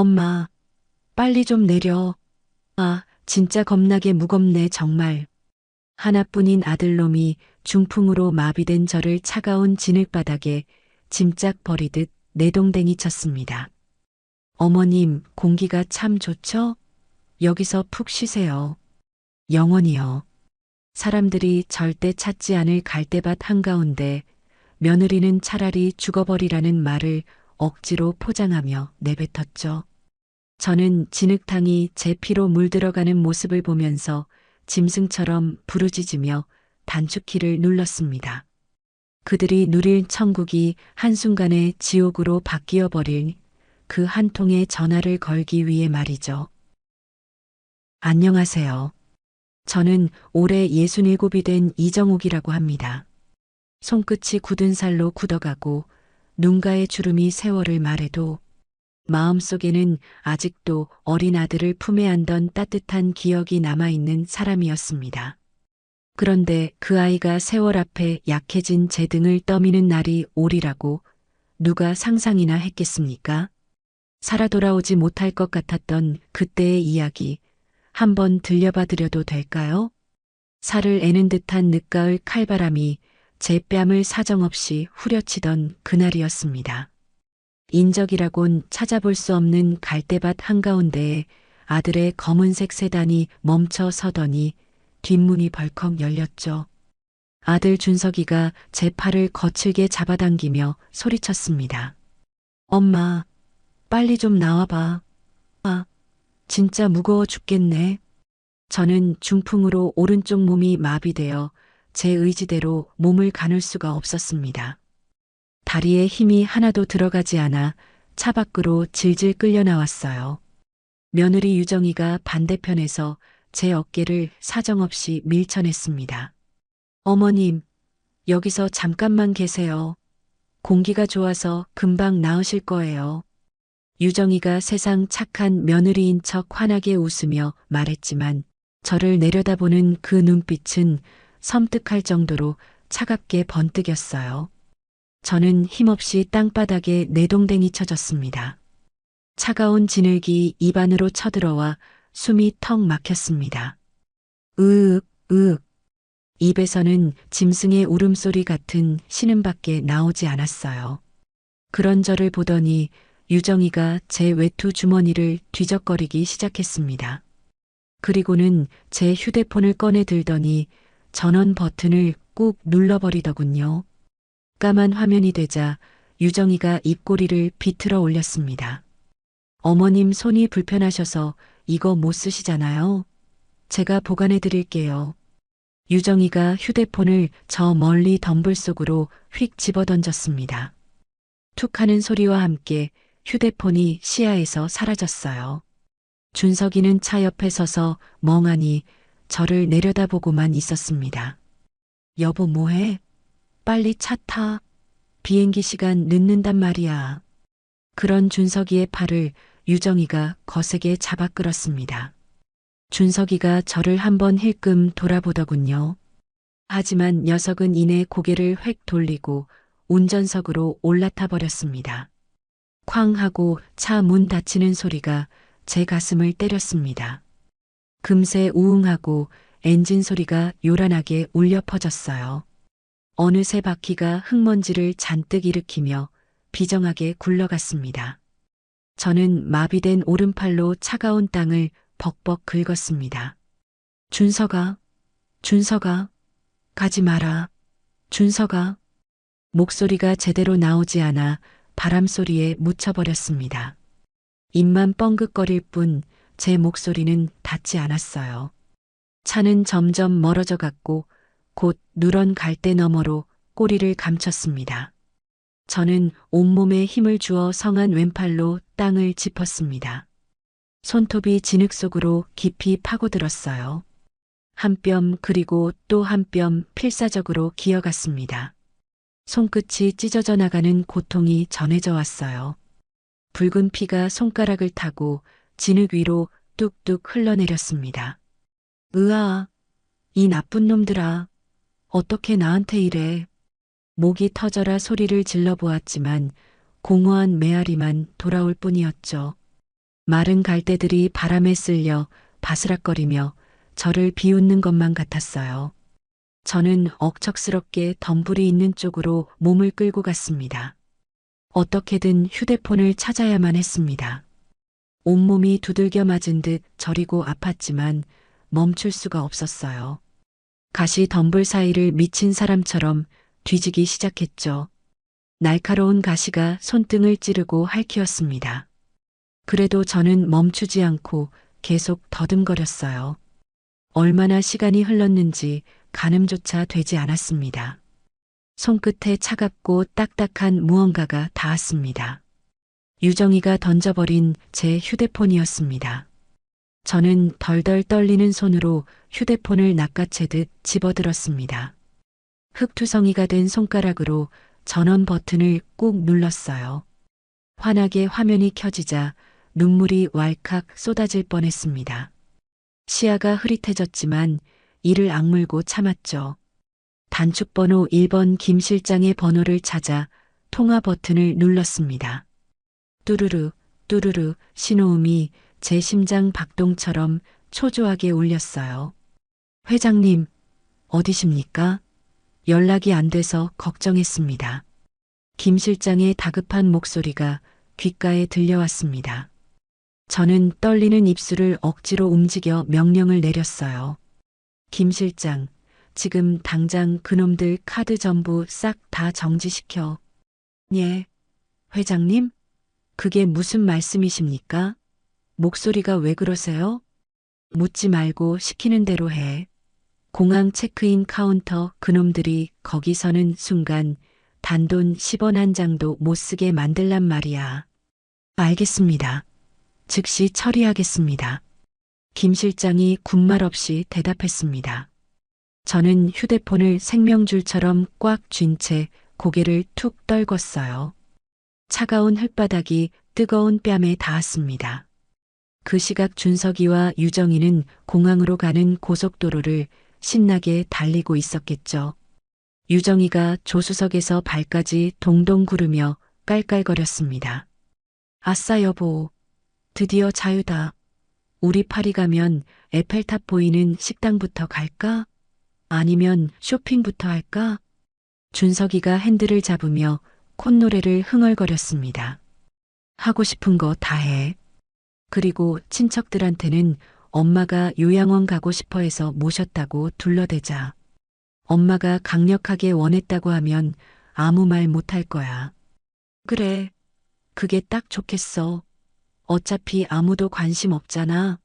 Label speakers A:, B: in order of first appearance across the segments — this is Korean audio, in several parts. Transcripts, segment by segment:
A: 엄마, 빨리 좀 내려. 아, 진짜 겁나게 무겁네, 정말. 하나뿐인 아들놈이 중풍으로 마비된 저를 차가운 진흙바닥에 짐짝 버리듯 내동댕이 쳤습니다. 어머님, 공기가 참 좋죠? 여기서 푹 쉬세요. 영원히요. 사람들이 절대 찾지 않을 갈대밭 한가운데 며느리는 차라리 죽어버리라는 말을 억지로 포장하며 내뱉었죠. 저는 진흙탕이 제 피로 물들어가는 모습을 보면서 짐승처럼 부르짖으며 단축키를 눌렀습니다. 그들이 누릴 천국이 한순간에 지옥으로 바뀌어 버릴 그 한 통의 전화를 걸기 위해 말이죠. 안녕하세요. 저는 올해 67이 된 이정옥이라고 합니다. 손끝이 굳은 살로 굳어가고 눈가의 주름이 세월을 말해도 마음속에는 아직도 어린 아들을 품에 안던 따뜻한 기억이 남아있는 사람이었습니다. 그런데 그 아이가 세월 앞에 약해진 제 등을 떠미는 날이 오리라고 누가 상상이나 했겠습니까? 살아 돌아오지 못할 것 같았던 그때의 이야기 한번 들려봐 드려도 될까요? 살을 애는 듯한 늦가을 칼바람이 제 뺨을 사정없이 후려치던 그날이었습니다. 인적이라곤 찾아볼 수 없는 갈대밭 한가운데에 아들의 검은색 세단이 멈춰 서더니 뒷문이 벌컥 열렸죠. 아들 준석이가 제 팔을 거칠게 잡아당기며 소리쳤습니다. 엄마, 빨리 좀 나와봐. 아, 진짜 무거워 죽겠네. 저는 중풍으로 오른쪽 몸이 마비되어 제 의지대로 몸을 가눌 수가 없었습니다. 다리에 힘이 하나도 들어가지 않아 차 밖으로 질질 끌려 나왔어요. 며느리 유정이가 반대편에서 제 어깨를 사정없이 밀쳐냈습니다. 어머님, 여기서 잠깐만 계세요. 공기가 좋아서 금방 나으실 거예요. 유정이가 세상 착한 며느리인 척 환하게 웃으며 말했지만 저를 내려다보는 그 눈빛은 섬뜩할 정도로 차갑게 번뜩였어요. 저는 힘없이 땅바닥에 내동댕이 쳐졌습니다. 차가운 진흙이 입안으로 쳐들어와 숨이 턱 막혔습니다. 으윽, 으윽. 입에서는 짐승의 울음소리 같은 신음밖에 나오지 않았어요. 그런 저를 보더니 유정이가 제 외투 주머니를 뒤적거리기 시작했습니다. 그리고는 제 휴대폰을 꺼내 들더니 전원 버튼을 꾹 눌러버리더군요. 까만 화면이 되자 유정이가 입꼬리를 비틀어 올렸습니다. 어머님 손이 불편하셔서 이거 못 쓰시잖아요. 제가 보관해 드릴게요. 유정이가 휴대폰을 저 멀리 덤불 속으로 휙 집어던졌습니다. 툭 하는 소리와 함께 휴대폰이 시야에서 사라졌어요. 준석이는 차 옆에 서서 멍하니 저를 내려다보고만 있었습니다. 여보 뭐해? 빨리 차 타. 비행기 시간 늦는단 말이야. 그런 준석이의 팔을 유정이가 거세게 잡아 끌었습니다. 준석이가 저를 한번 힐끔 돌아보더군요. 하지만 녀석은 이내 고개를 획 돌리고 운전석으로 올라타 버렸습니다. 쾅 하고 차 문 닫히는 소리가 제 가슴을 때렸습니다. 금세 우웅하고 엔진 소리가 요란하게 울려 퍼졌어요. 어느새 바퀴가 흙먼지를 잔뜩 일으키며 비정하게 굴러갔습니다. 저는 마비된 오른팔로 차가운 땅을 벅벅 긁었습니다. 준석아, 준석아, 가지 마라. 준석아. 목소리가 제대로 나오지 않아 바람 소리에 묻혀버렸습니다. 입만 뻥긋거릴 뿐 제 목소리는 닿지 않았어요. 차는 점점 멀어져 갔고 곧 누런 갈대 너머로 꼬리를 감췄습니다. 저는 온몸에 힘을 주어 성한 왼팔로 땅을 짚었습니다. 손톱이 진흙 속으로 깊이 파고들었어요. 한 뼘 그리고 또 한 뼘 필사적으로 기어갔습니다. 손끝이 찢어져 나가는 고통이 전해져 왔어요. 붉은 피가 손가락을 타고 진흙 위로 뚝뚝 흘러내렸습니다. 으아, 이 나쁜 놈들아. 어떻게 나한테 이래. 목이 터져라 소리를 질러보았지만 공허한 메아리만 돌아올 뿐이었죠. 마른 갈대들이 바람에 쓸려 바스락거리며 저를 비웃는 것만 같았어요. 저는 억척스럽게 덤불이 있는 쪽으로 몸을 끌고 갔습니다. 어떻게든 휴대폰을 찾아야만 했습니다. 온몸이 두들겨 맞은 듯 저리고 아팠지만 멈출 수가 없었어요. 가시 덤불 사이를 미친 사람처럼 뒤지기 시작했죠. 날카로운 가시가 손등을 찌르고 핥히었습니다. 그래도 저는 멈추지 않고 계속 더듬거렸어요. 얼마나 시간이 흘렀는지 가늠조차 되지 않았습니다. 손끝에 차갑고 딱딱한 무언가가 닿았습니다. 유정이가 던져버린 제 휴대폰이었습니다. 저는 덜덜 떨리는 손으로 휴대폰을 낚아채듯 집어들었습니다. 흙투성이가 된 손가락으로 전원 버튼을 꾹 눌렀어요. 환하게 화면이 켜지자 눈물이 왈칵 쏟아질 뻔했습니다. 시야가 흐릿해졌지만 이를 악물고 참았죠. 단축번호 1번 김 실장의 번호를 찾아 통화 버튼을 눌렀습니다. 뚜루루, 뚜루루 신호음이 제 심장 박동처럼 초조하게 울렸어요. 회장님, 어디십니까? 연락이 안 돼서 걱정했습니다. 김 실장의 다급한 목소리가 귓가에 들려왔습니다. 저는 떨리는 입술을 억지로 움직여 명령을 내렸어요. 김 실장, 지금 당장 그놈들 카드 전부 싹 다 정지시켜. 예. 회장님? 그게 무슨 말씀이십니까? 목소리가 왜 그러세요? 묻지 말고 시키는 대로 해. 공항 체크인 카운터 그놈들이 거기 서는 순간 단돈 10원 한 장도 못 쓰게 만들란 말이야. 알겠습니다. 즉시 처리하겠습니다. 김 실장이 군말 없이 대답했습니다. 저는 휴대폰을 생명줄처럼 꽉 쥔 채 고개를 툭 떨궜어요. 차가운 흙바닥이 뜨거운 뺨에 닿았습니다. 그 시각 준석이와 유정이는 공항으로 가는 고속도로를 신나게 달리고 있었겠죠. 유정이가 조수석에서 발까지 동동 구르며 깔깔거렸습니다. 아싸 여보, 드디어 자유다. 우리 파리 가면 에펠탑 보이는 식당부터 갈까? 아니면 쇼핑부터 할까? 준석이가 핸들을 잡으며 콧노래를 흥얼거렸습니다. 하고 싶은 거 다 해. 그리고 친척들한테는 엄마가 요양원 가고 싶어 해서 모셨다고 둘러대자. 엄마가 강력하게 원했다고 하면 아무 말 못할 거야. 그래, 그게 딱 좋겠어. 어차피 아무도 관심 없잖아.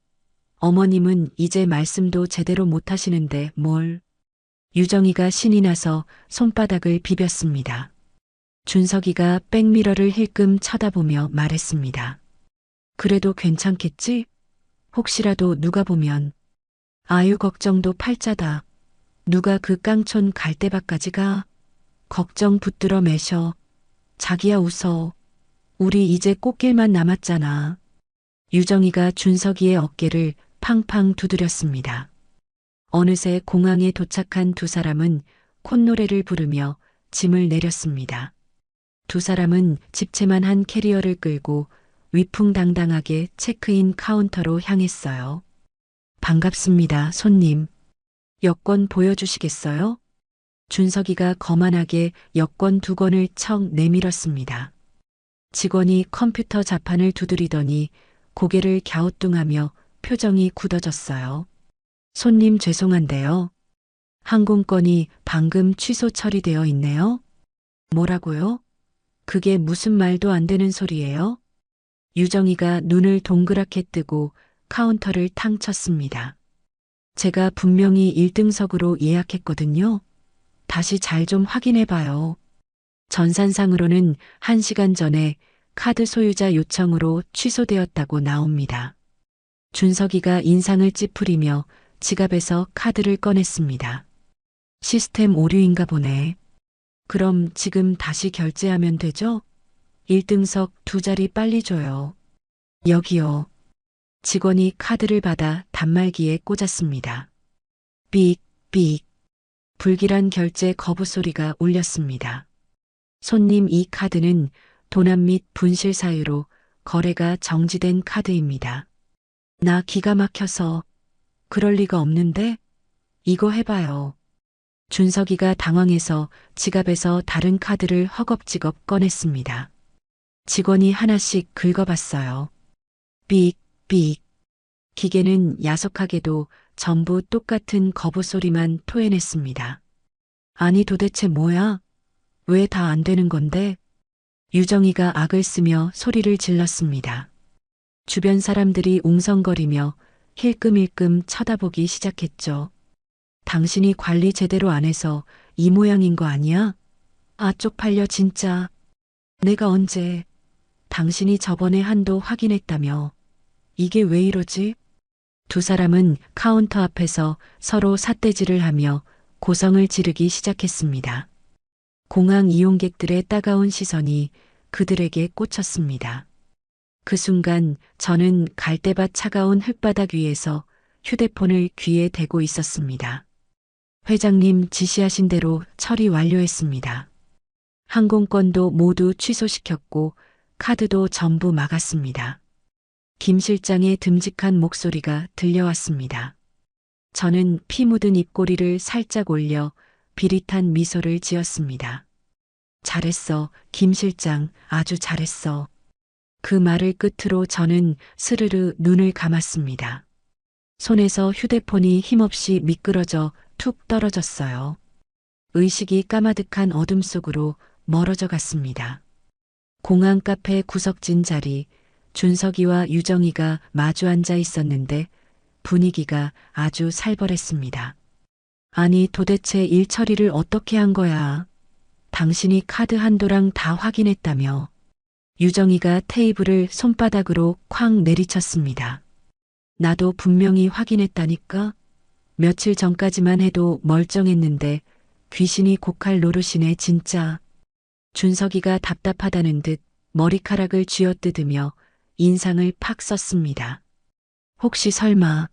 A: 어머님은 이제 말씀도 제대로 못하시는데 뭘. 유정이가 신이 나서 손바닥을 비볐습니다. 준석이가 백미러를 힐끔 쳐다보며 말했습니다. 그래도 괜찮겠지? 혹시라도 누가 보면. 아유 걱정도 팔자다. 누가 그 깡촌 갈대밭까지 가? 걱정 붙들어 매셔. 자기야 웃어. 우리 이제 꽃길만 남았잖아. 유정이가 준석이의 어깨를 팡팡 두드렸습니다. 어느새 공항에 도착한 두 사람은 콧노래를 부르며 짐을 내렸습니다. 두 사람은 집채만 한 캐리어를 끌고 위풍당당하게 체크인 카운터로 향했어요. 반갑습니다, 손님. 여권 보여주시겠어요? 준석이가 거만하게 여권 2권을 척 내밀었습니다. 직원이 컴퓨터 자판을 두드리더니 고개를 갸우뚱하며 표정이 굳어졌어요. 손님 죄송한데요. 항공권이 방금 취소 처리되어 있네요. 뭐라고요? 그게 무슨 말도 안 되는 소리예요? 유정이가 눈을 동그랗게 뜨고 카운터를 탕 쳤습니다. 제가 분명히 1등석으로 예약했거든요. 다시 잘 좀 확인해 봐요. 전산상으로는 1시간 전에 카드 소유자 요청으로 취소되었다고 나옵니다. 준석이가 인상을 찌푸리며 지갑에서 카드를 꺼냈습니다. 시스템 오류인가 보네. 그럼 지금 다시 결제하면 되죠? 1등석 2자리 빨리 줘요. 여기요. 직원이 카드를 받아 단말기에 꽂았습니다. 삑, 삑. 불길한 결제 거부 소리가 울렸습니다. 손님 이 카드는 도난 및 분실 사유로 거래가 정지된 카드입니다. 나 기가 막혀서 그럴 리가 없는데 이거 해봐요. 준석이가 당황해서 지갑에서 다른 카드를 허겁지겁 꺼냈습니다. 직원이 하나씩 긁어봤어요. 삑, 삑. 기계는 야속하게도 전부 똑같은 거부 소리만 토해냈습니다. 아니 도대체 뭐야? 왜 다 안 되는 건데? 유정이가 악을 쓰며 소리를 질렀습니다. 주변 사람들이 웅성거리며 힐끔힐끔 쳐다보기 시작했죠. 당신이 관리 제대로 안 해서 이 모양인 거 아니야? 아, 쪽팔려 진짜. 내가 언제? 당신이 저번에 한도 확인했다며. 이게 왜 이러지? 두 사람은 카운터 앞에서 서로 삿대질을 하며 고성을 지르기 시작했습니다. 공항 이용객들의 따가운 시선이 그들에게 꽂혔습니다. 그 순간 저는 갈대밭 차가운 흙바닥 위에서 휴대폰을 귀에 대고 있었습니다. 회장님 지시하신 대로 처리 완료했습니다. 항공권도 모두 취소시켰고 카드도 전부 막았습니다. 김 실장의 듬직한 목소리가 들려왔습니다. 저는 피 묻은 입꼬리를 살짝 올려 비릿한 미소를 지었습니다. 잘했어, 김 실장, 아주 잘했어. 그 말을 끝으로 저는 스르르 눈을 감았습니다. 손에서 휴대폰이 힘없이 미끄러져 툭 떨어졌어요. 의식이 까마득한 어둠 속으로 멀어져 갔습니다. 공항 카페 구석진 자리, 준석이와 유정이가 마주 앉아 있었는데 분위기가 아주 살벌했습니다. 아니 도대체 일 처리를 어떻게 한 거야? 당신이 카드 한도랑 다 확인했다며. 유정이가 테이블을 손바닥으로 쾅 내리쳤습니다. 나도 분명히 확인했다니까? 며칠 전까지만 해도 멀쩡했는데 귀신이 고칼 노릇이네 진짜. 준석이가 답답하다는 듯 머리카락을 쥐어뜯으며 인상을 팍 썼습니다. 혹시 설마.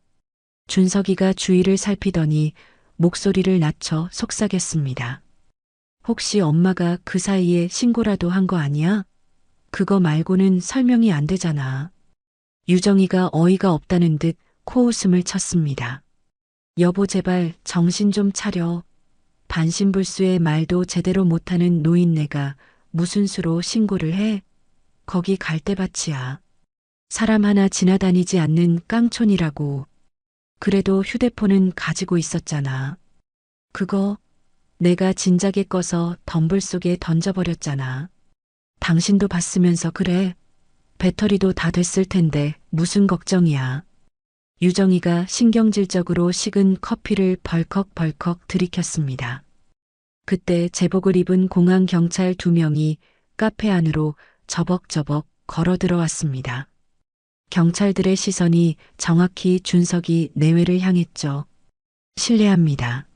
A: 준석이가 주위를 살피더니 목소리를 낮춰 속삭였습니다. 혹시 엄마가 그 사이에 신고라도 한 거 아니야? 그거 말고는 설명이 안 되잖아. 유정이가 어이가 없다는 듯 코웃음을 쳤습니다. 여보 제발 정신 좀 차려. 반신불수의 말도 제대로 못하는 노인네가 무슨 수로 신고를 해? 거기 갈대밭이야. 사람 하나 지나다니지 않는 깡촌이라고. 그래도 휴대폰은 가지고 있었잖아. 그거 내가 진작에 꺼서 덤불 속에 던져버렸잖아. 당신도 봤으면서 그래. 배터리도 다 됐을 텐데 무슨 걱정이야. 유정이가 신경질적으로 식은 커피를 벌컥벌컥 들이켰습니다. 그때 제복을 입은 공항 경찰 2명이 카페 안으로 저벅저벅 걸어 들어왔습니다. 경찰들의 시선이 정확히 준석이 내외를 향했죠. 실례합니다.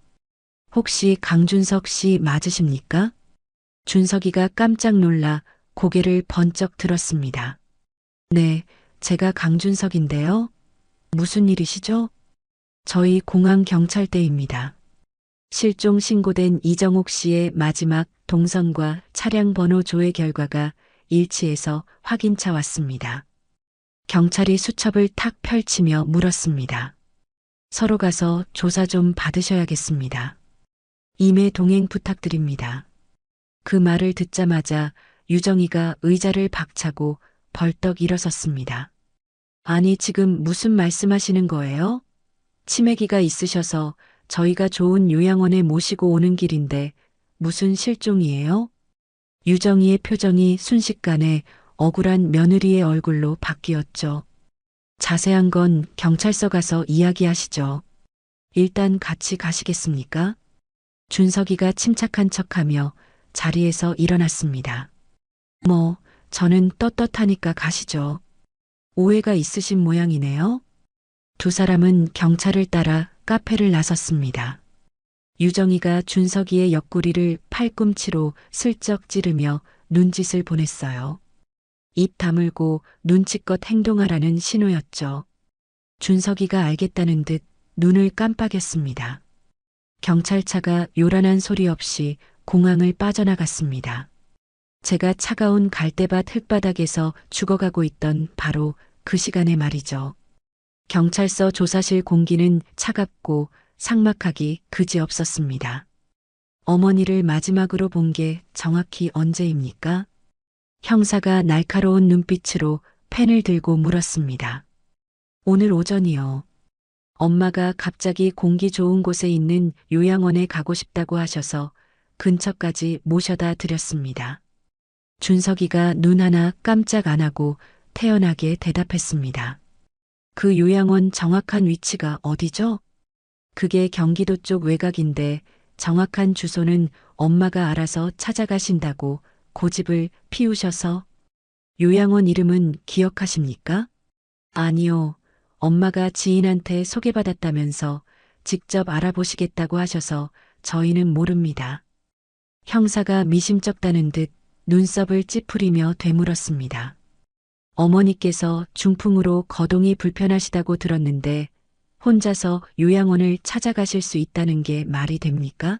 A: 혹시 강준석 씨 맞으십니까? 준석이가 깜짝 놀라 고개를 번쩍 들었습니다. 네, 제가 강준석인데요. 무슨 일이시죠? 저희 공항 경찰대입니다. 실종 신고된 이정옥 씨의 마지막 동선과 차량 번호 조회 결과가 일치해서 확인차 왔습니다. 경찰이 수첩을 탁 펼치며 물었습니다. 서로 가서 조사 좀 받으셔야겠습니다. 임의 동행 부탁드립니다. 그 말을 듣자마자 유정이가 의자를 박차고 벌떡 일어섰습니다. 아니 지금 무슨 말씀하시는 거예요? 치매기가 있으셔서 저희가 좋은 요양원에 모시고 오는 길인데 무슨 실종이에요? 유정이의 표정이 순식간에 억울한 며느리의 얼굴로 바뀌었죠. 자세한 건 경찰서 가서 이야기하시죠. 일단 같이 가시겠습니까? 준석이가 침착한 척하며 자리에서 일어났습니다. 저는 떳떳하니까 가시죠. 오해가 있으신 모양이네요. 두 사람은 경찰을 따라 카페를 나섰습니다. 유정이가 준석이의 옆구리를 팔꿈치로 슬쩍 찌르며 눈짓을 보냈어요. 입 다물고 눈치껏 행동하라는 신호였죠. 준석이가 알겠다는 듯 눈을 깜빡였습니다. 경찰차가 요란한 소리 없이 공항을 빠져나갔습니다. 제가 차가운 갈대밭 흙바닥에서 죽어가고 있던 바로 그 시간에 말이죠. 경찰서 조사실 공기는 차갑고 삭막하기 그지없었습니다. 어머니를 마지막으로 본 게 정확히 언제입니까? 형사가 날카로운 눈빛으로 펜을 들고 물었습니다. 오늘 오전이요. 엄마가 갑자기 공기 좋은 곳에 있는 요양원에 가고 싶다고 하셔서 근처까지 모셔다 드렸습니다. 준석이가 눈 하나 깜짝 안 하고 태연하게 대답했습니다. 그 요양원 정확한 위치가 어디죠? 그게 경기도 쪽 외곽인데 정확한 주소는 엄마가 알아서 찾아가신다고 고집을 피우셔서. 요양원 이름은 기억하십니까? 아니요. 엄마가 지인한테 소개받았다면서 직접 알아보시겠다고 하셔서 저희는 모릅니다. 형사가 미심쩍다는 듯 눈썹을 찌푸리며 되물었습니다. 어머니께서 중풍으로 거동이 불편하시다고 들었는데 혼자서 요양원을 찾아가실 수 있다는 게 말이 됩니까?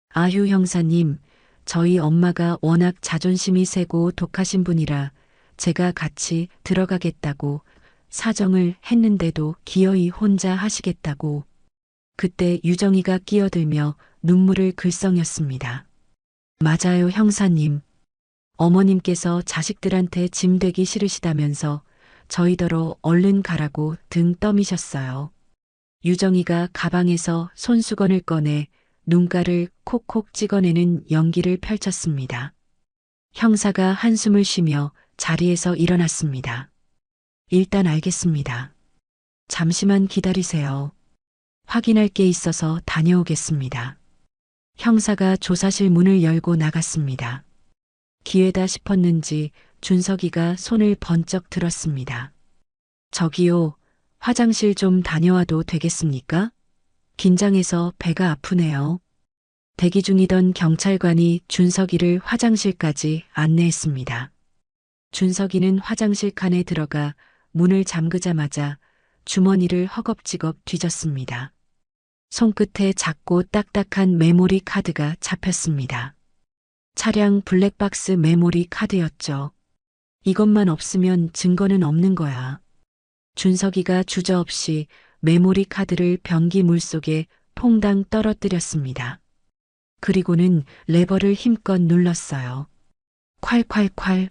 A: 아휴 형사님, 저희 엄마가 워낙 자존심이 세고 독하신 분이라 제가 같이 들어가겠다고 사정을 했는데도 기어이 혼자 하시겠다고. 그때 유정이가 끼어들며 눈물을 글썽였습니다. 맞아요 형사님. 어머님께서 자식들한테 짐 되기 싫으시다면서 저희더러 얼른 가라고 등 떠미셨어요. 유정이가 가방에서 손수건을 꺼내 눈가를 콕콕 찍어내는 연기를 펼쳤습니다. 형사가 한숨을 쉬며 자리에서 일어났습니다. 일단 알겠습니다. 잠시만 기다리세요. 확인할 게 있어서 다녀오겠습니다. 형사가 조사실 문을 열고 나갔습니다. 기회다 싶었는지 준석이가 손을 번쩍 들었습니다. 저기요, 화장실 좀 다녀와도 되겠습니까? 긴장해서 배가 아프네요. 대기 중이던 경찰관이 준석이를 화장실까지 안내했습니다. 준석이는 화장실 칸에 들어가 문을 잠그자마자 주머니를 허겁지겁 뒤졌습니다. 손끝에 작고 딱딱한 메모리 카드가 잡혔습니다. 차량 블랙박스 메모리 카드였죠. 이것만 없으면 증거는 없는 거야. 준석이가 주저없이 메모리 카드를 변기 물속에 퐁당 떨어뜨렸습니다. 그리고는 레버를 힘껏 눌렀어요. 콸콸콸.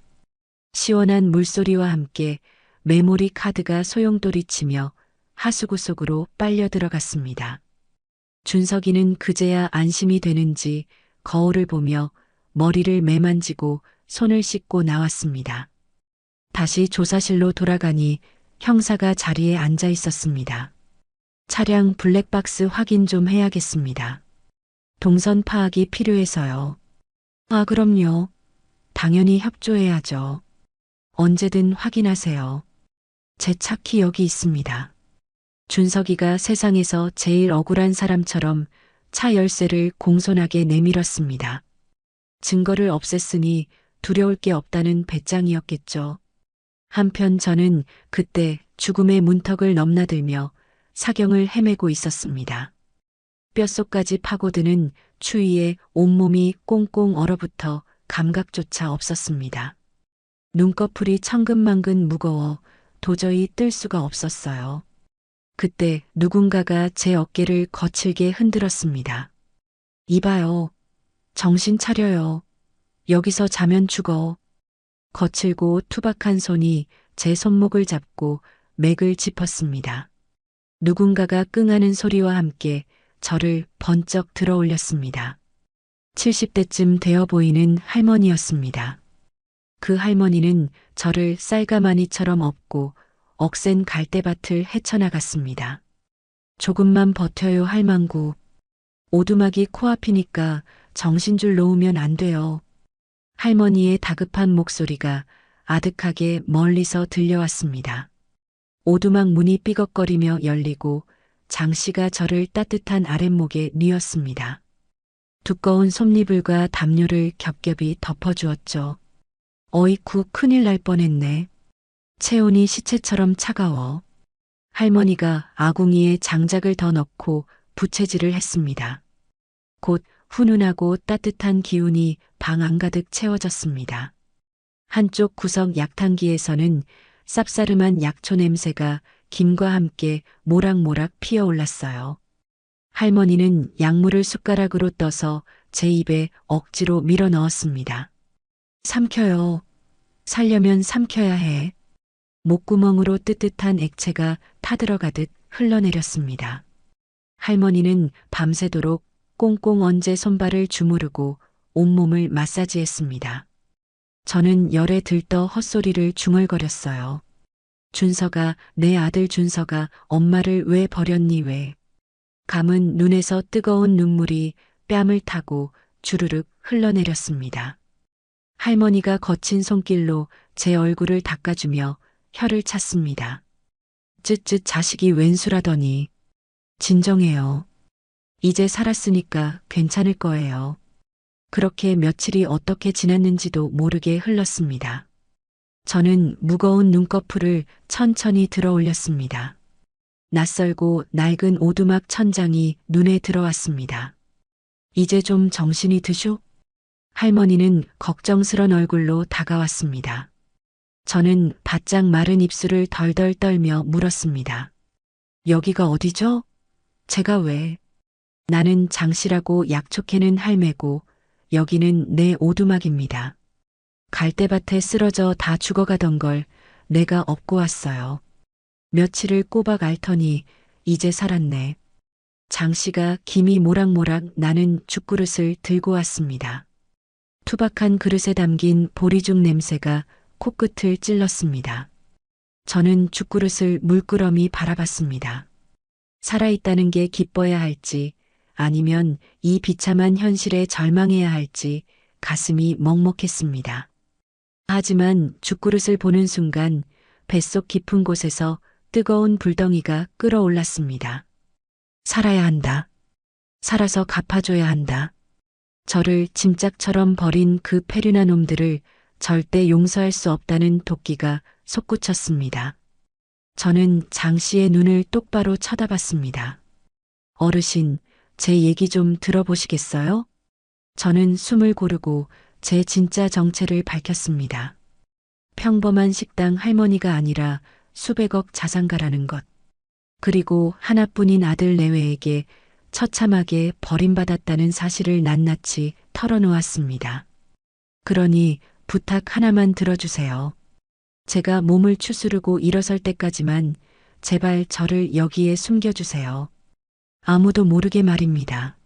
A: 시원한 물소리와 함께 메모리 카드가 소용돌이치며 하수구 속으로 빨려 들어갔습니다. 준석이는 그제야 안심이 되는지 거울을 보며 머리를 매만지고 손을 씻고 나왔습니다. 다시 조사실로 돌아가니 형사가 자리에 앉아 있었습니다. 차량 블랙박스 확인 좀 해야겠습니다. 동선 파악이 필요해서요. 아, 그럼요. 당연히 협조해야죠. 언제든 확인하세요. 제 차키 여기 있습니다. 준석이가 세상에서 제일 억울한 사람처럼 차 열쇠를 공손하게 내밀었습니다. 증거를 없앴으니 두려울 게 없다는 배짱이었겠죠. 한편 저는 그때 죽음의 문턱을 넘나들며 사경을 헤매고 있었습니다. 뼛속까지 파고드는 추위에 온몸이 꽁꽁 얼어붙어 감각조차 없었습니다. 눈꺼풀이 천근만근 무거워 도저히 뜰 수가 없었어요. 그때 누군가가 제 어깨를 거칠게 흔들었습니다. 이봐요. 정신 차려요. 여기서 자면 죽어. 거칠고 투박한 손이 제 손목을 잡고 맥을 짚었습니다. 누군가가 끙하는 소리와 함께 저를 번쩍 들어 올렸습니다. 70대쯤 되어 보이는 할머니였습니다. 그 할머니는 저를 쌀가마니처럼 업고 억센 갈대밭을 헤쳐나갔습니다. 조금만 버텨요 할망구. 오두막이 코앞이니까 정신줄 놓으면 안 돼요. 할머니의 다급한 목소리가 아득하게 멀리서 들려왔습니다. 오두막 문이 삐걱거리며 열리고 장씨가 저를 따뜻한 아랫목에 뉘었습니다. 두꺼운 솜니불과 담요를 겹겹이 덮어주었죠. 어이쿠 큰일 날 뻔했네. 체온이 시체처럼 차가워. 할머니가 아궁이에 장작을 더 넣고 부채질을 했습니다. 곧 훈훈하고 따뜻한 기운이 방 안가득 채워졌습니다. 한쪽 구석 약탕기에서는 쌉싸름한 약초 냄새가 김과 함께 모락모락 피어올랐어요. 할머니는 약물을 숟가락으로 떠서 제 입에 억지로 밀어 넣었습니다. 삼켜요. 살려면 삼켜야 해. 목구멍으로 뜨뜻한 액체가 타들어가듯 흘러내렸습니다. 할머니는 밤새도록 꽁꽁 얹은 손발을 주무르고 온몸을 마사지했습니다. 저는 열에 들떠 헛소리를 중얼거렸어요. 준서가, 내 아들 준서가 엄마를 왜 버렸니 왜. 감은 눈에서 뜨거운 눈물이 뺨을 타고 주르륵 흘러내렸습니다. 할머니가 거친 손길로 제 얼굴을 닦아주며 혀를 찼습니다. 쯧쯧 자식이 웬수라더니. 진정해요. 이제 살았으니까 괜찮을 거예요. 그렇게 며칠이 어떻게 지났는지도 모르게 흘렀습니다. 저는 무거운 눈꺼풀을 천천히 들어 올렸습니다. 낯설고 낡은 오두막 천장이 눈에 들어왔습니다. 이제 좀 정신이 드쇼? 할머니는 걱정스런 얼굴로 다가왔습니다. 저는 바짝 마른 입술을 덜덜 떨며 물었습니다. 여기가 어디죠? 제가 왜? 나는 장씨라고 약촉해는 할매고 여기는 내 오두막입니다. 갈대밭에 쓰러져 다 죽어가던 걸 내가 업고 왔어요. 며칠을 꼬박 앓더니 이제 살았네. 장씨가 김이 모락모락 나는 죽그릇을 들고 왔습니다. 투박한 그릇에 담긴 보리죽 냄새가 코끝을 찔렀습니다. 저는 죽그릇을 물끄러미 바라봤습니다. 살아있다는 게 기뻐야 할지 아니면 이 비참한 현실에 절망해야 할지 가슴이 먹먹했습니다. 하지만 죽그릇을 보는 순간 뱃속 깊은 곳에서 뜨거운 불덩이가 끓어올랐습니다. 살아야 한다. 살아서 갚아줘야 한다. 저를 짐짝처럼 버린 그 패륜한 놈들을 절대 용서할 수 없다는 도끼가 솟구쳤습니다. 저는 장 씨의 눈을 똑바로 쳐다봤습니다. 어르신, 제 얘기 좀 들어보시겠어요? 저는 숨을 고르고 제 진짜 정체를 밝혔습니다. 평범한 식당 할머니가 아니라 수백억 자산가라는 것. 그리고 하나뿐인 아들 내외에게 처참하게 버림받았다는 사실을 낱낱이 털어놓았습니다. 그러니 부탁 하나만 들어주세요. 제가 몸을 추스르고 일어설 때까지만 제발 저를 여기에 숨겨주세요. 아무도 모르게 말입니다.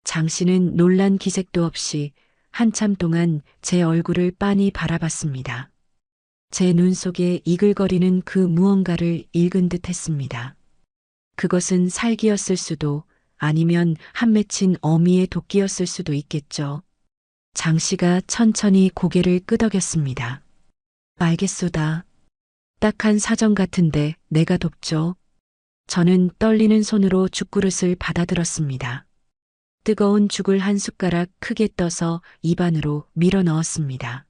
A: 장 씨는 놀란 기색도 없이 한참 동안 제 얼굴을 빤히 바라봤습니다. 제 눈 속에 이글거리는 그 무언가를 읽은 듯 했습니다. 그것은 살기였을 수도 아니면 한 맺힌 어미의 도끼였을 수도 있겠죠. 장 씨가 천천히 고개를 끄덕였습니다. 알겠소다. 딱한 사정 같은데 내가 돕죠. 저는 떨리는 손으로 죽그릇을 받아들었습니다. 뜨거운 죽을 한 숟가락 크게 떠서 입안으로 밀어 넣었습니다.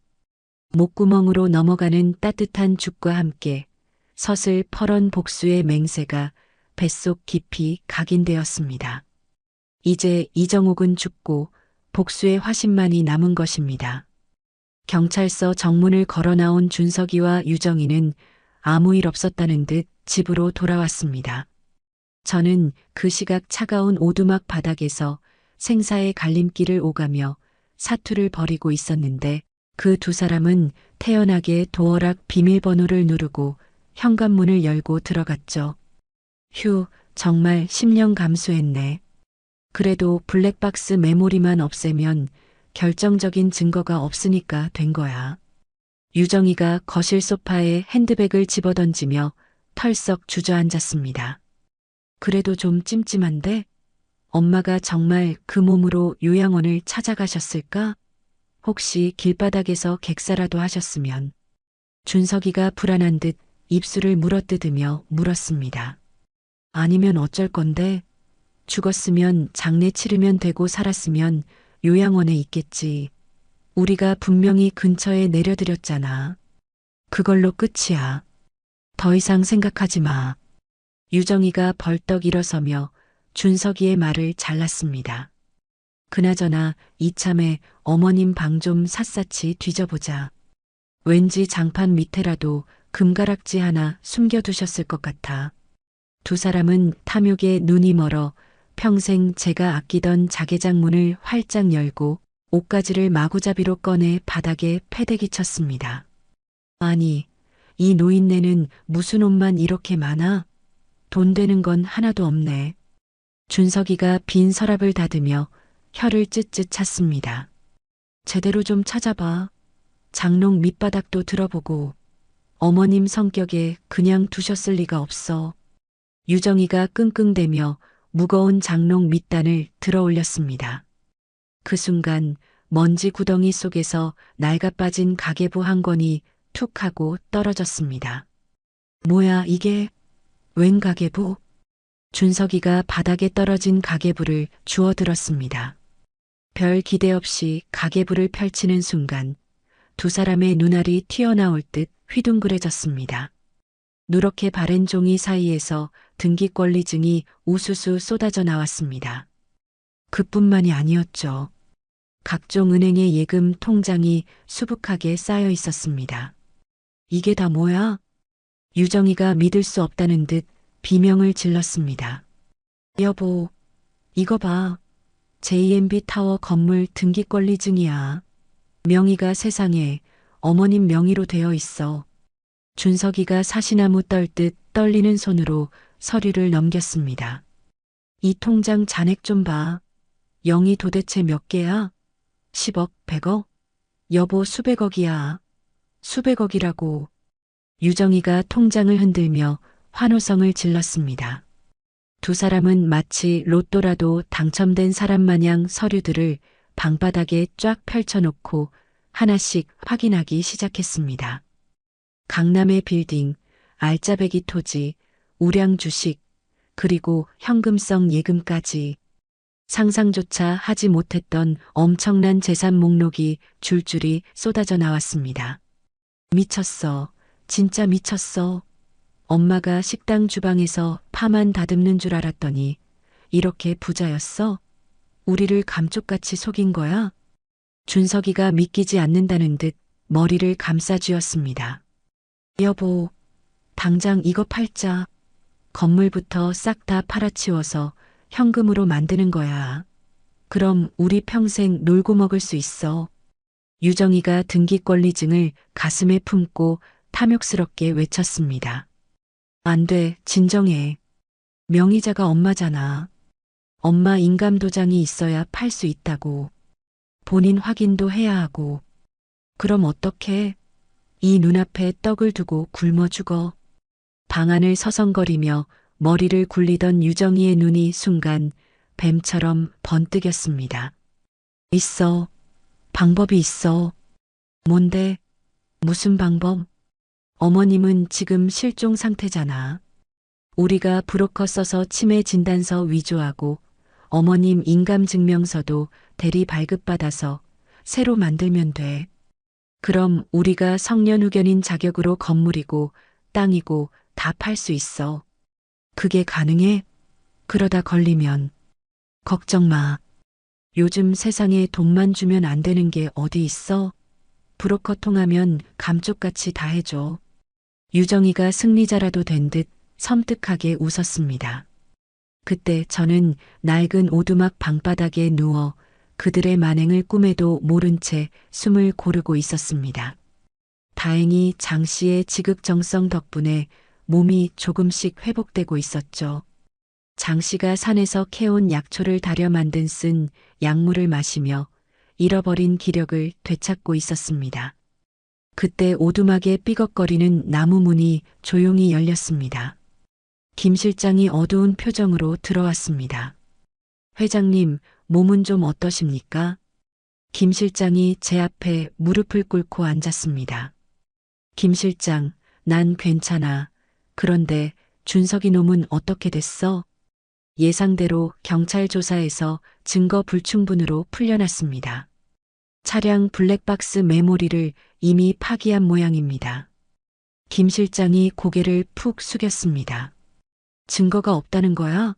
A: 목구멍으로 넘어가는 따뜻한 죽과 함께 서슬 퍼런 복수의 맹세가 뱃속 깊이 각인되었습니다. 이제 이정옥은 죽고 복수의 화신만이 남은 것입니다. 경찰서 정문을 걸어 나온 준석이와 유정이는 아무 일 없었다는 듯 집으로 돌아왔습니다. 저는 그 시각 차가운 오두막 바닥에서 생사의 갈림길을 오가며 사투를 벌이고 있었는데 그 두 사람은 태연하게 도어락 비밀번호를 누르고 현관문을 열고 들어갔죠. 휴, 정말 10년 감수했네. 그래도 블랙박스 메모리만 없애면 결정적인 증거가 없으니까 된 거야. 유정이가 거실 소파에 핸드백을 집어던지며 털썩 주저앉았습니다. 그래도 좀 찜찜한데? 엄마가 정말 그 몸으로 요양원을 찾아가셨을까? 혹시 길바닥에서 객사라도 하셨으면. 준석이가 불안한 듯 입술을 물어뜯으며 물었습니다. 아니면 어쩔 건데? 죽었으면 장례 치르면 되고 살았으면 요양원에 있겠지. 우리가 분명히 근처에 내려드렸잖아. 그걸로 끝이야. 더 이상 생각하지 마. 유정이가 벌떡 일어서며 준석이의 말을 잘랐습니다. 그나저나 이참에 어머님 방 좀 샅샅이 뒤져보자. 왠지 장판 밑에라도 금가락지 하나 숨겨두셨을 것 같아. 두 사람은 탐욕에 눈이 멀어 평생 제가 아끼던 자개장 문을 활짝 열고 옷가지를 마구잡이로 꺼내 바닥에 패대기 쳤습니다. 아니, 이 노인네는 무슨 옷만 이렇게 많아? 돈 되는 건 하나도 없네. 준석이가 빈 서랍을 닫으며 혀를 쯧쯧 찼습니다. 제대로 좀 찾아봐. 장롱 밑바닥도 들어보고 어머님 성격에 그냥 두셨을 리가 없어. 유정이가 끙끙대며 무거운 장롱 밑단을 들어 올렸습니다. 그 순간 먼지 구덩이 속에서 낡아 빠진 가계부 한 권이 툭 하고 떨어졌습니다. 뭐야 이게? 웬 가계부? 준석이가 바닥에 떨어진 가계부를 주워들었습니다. 별 기대 없이 가계부를 펼치는 순간 두 사람의 눈알이 튀어나올 듯 휘둥그레졌습니다. 누렇게 바랜 종이 사이에서 등기권리증이 우수수 쏟아져 나왔습니다. 그뿐만이 아니었죠. 각종 은행의 예금 통장이 수북하게 쌓여 있었습니다. 이게 다 뭐야? 유정이가 믿을 수 없다는 듯 비명을 질렀습니다. 여보, 이거 봐. JMB 타워 건물 등기권리증이야. 명의가 세상에 어머님 명의로 되어 있어. 준석이가 사시나무 떨듯 떨리는 손으로 서류를 넘겼습니다. 이 통장 잔액 좀 봐. 0이 도대체 몇 개야? 10억, 100억? 여보 수백억이야. 수백억이라고. 유정이가 통장을 흔들며 환호성을 질렀습니다. 두 사람은 마치 로또라도 당첨된 사람 마냥 서류들을 방바닥에 쫙 펼쳐놓고 하나씩 확인하기 시작했습니다. 강남의 빌딩, 알짜배기 토지, 우량 주식, 그리고 현금성 예금까지 상상조차 하지 못했던 엄청난 재산 목록이 줄줄이 쏟아져 나왔습니다. 미쳤어. 진짜 미쳤어. 엄마가 식당 주방에서 파만 다듬는 줄 알았더니 이렇게 부자였어? 우리를 감쪽같이 속인 거야? 준석이가 믿기지 않는다는 듯 머리를 감싸쥐었습니다. 여보, 당장 이거 팔자. 건물부터 싹 다 팔아치워서 현금으로 만드는 거야. 그럼 우리 평생 놀고 먹을 수 있어. 유정이가 등기권리증을 가슴에 품고 탐욕스럽게 외쳤습니다. 안 돼, 진정해. 명의자가 엄마잖아. 엄마 인감도장이 있어야 팔 수 있다고. 본인 확인도 해야 하고. 그럼 어떡해? 이 눈앞에 떡을 두고 굶어 죽어. 방 안을 서성거리며 머리를 굴리던 유정이의 눈이 순간 뱀처럼 번뜩였습니다. 있어. 방법이 있어. 뭔데? 무슨 방법? 어머님은 지금 실종 상태잖아. 우리가 브로커 써서 치매 진단서 위조하고 어머님 인감증명서도 대리 발급받아서 새로 만들면 돼. 그럼 우리가 성년후견인 자격으로 건물이고 땅이고 다 팔 수 있어. 그게 가능해? 그러다 걸리면. 걱정 마. 요즘 세상에 돈만 주면 안 되는 게 어디 있어? 브로커 통하면 감쪽같이 다 해줘. 유정이가 승리자라도 된 듯 섬뜩하게 웃었습니다. 그때 저는 낡은 오두막 방바닥에 누워 그들의 만행을 꿈에도 모른 채 숨을 고르고 있었습니다. 다행히 장 씨의 지극정성 덕분에 몸이 조금씩 회복되고 있었죠. 장 씨가 산에서 캐온 약초를 달여 만든 쓴 약물을 마시며 잃어버린 기력을 되찾고 있었습니다. 그때 오두막에 삐걱거리는 나무 문이 조용히 열렸습니다. 김 실장이 어두운 표정으로 들어왔습니다. 회장님, 몸은 좀 어떠십니까? 김 실장이 제 앞에 무릎을 꿇고 앉았습니다. 김 실장, 난 괜찮아. 그런데 준석이 놈은 어떻게 됐어? 예상대로 경찰 조사에서 증거 불충분으로 풀려났습니다. 차량 블랙박스 메모리를 이미 파기한 모양입니다. 김 실장이 고개를 푹 숙였습니다. 증거가 없다는 거야?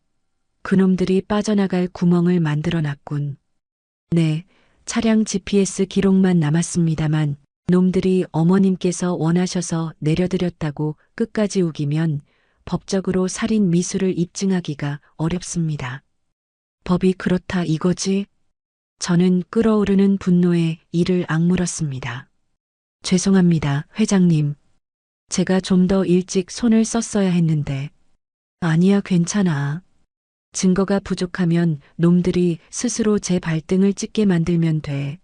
A: 그놈들이 빠져나갈 구멍을 만들어 놨군. 네, 차량 GPS 기록만 남았습니다만 놈들이 어머님께서 원하셔서 내려드렸다고 끝까지 우기면 법적으로 살인 미수를 입증하기가 어렵습니다. 법이 그렇다 이거지? 저는 끓어오르는 분노에 이를 악물었습니다. 죄송합니다, 회장님. 제가 좀 더 일찍 손을 썼어야 했는데. 아니야, 괜찮아. 증거가 부족하면 놈들이 스스로 제 발등을 찢게 만들면 돼.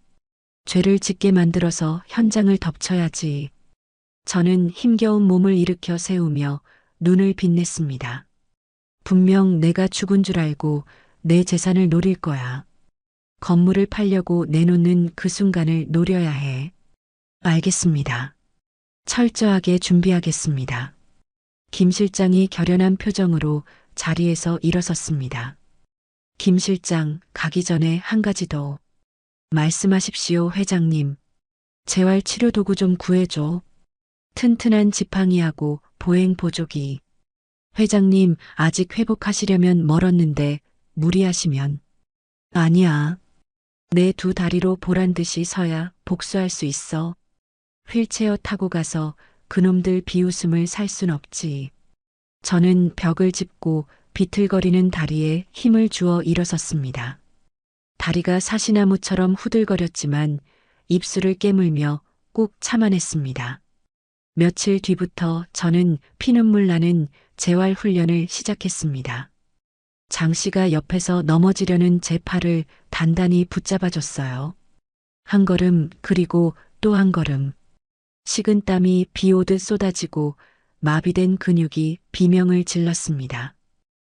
A: 죄를 짓게 만들어서 현장을 덮쳐야지. 저는 힘겨운 몸을 일으켜 세우며 눈을 빛냈습니다. 분명 내가 죽은 줄 알고 내 재산을 노릴 거야. 건물을 팔려고 내놓는 그 순간을 노려야 해. 알겠습니다. 철저하게 준비하겠습니다. 김 실장이 결연한 표정으로 자리에서 일어섰습니다. 김 실장, 가기 전에 한 가지 더. 말씀하십시오, 회장님. 재활 치료 도구 좀 구해줘. 튼튼한 지팡이하고 보행 보조기. 회장님, 아직 회복하시려면 멀었는데 무리하시면. 아니야. 내 두 다리로 보란 듯이 서야 복수할 수 있어. 휠체어 타고 가서 그놈들 비웃음을 살 순 없지. 저는 벽을 짚고 비틀거리는 다리에 힘을 주어 일어섰습니다. 다리가 사시나무처럼 후들거렸지만 입술을 깨물며 꾹 참아냈습니다. 며칠 뒤부터 저는 피눈물 나는 재활 훈련을 시작했습니다. 장 씨가 옆에서 넘어지려는 제 팔을 단단히 붙잡아줬어요. 한 걸음 그리고 또 한 걸음. 식은 땀이 비 오듯 쏟아지고 마비된 근육이 비명을 질렀습니다.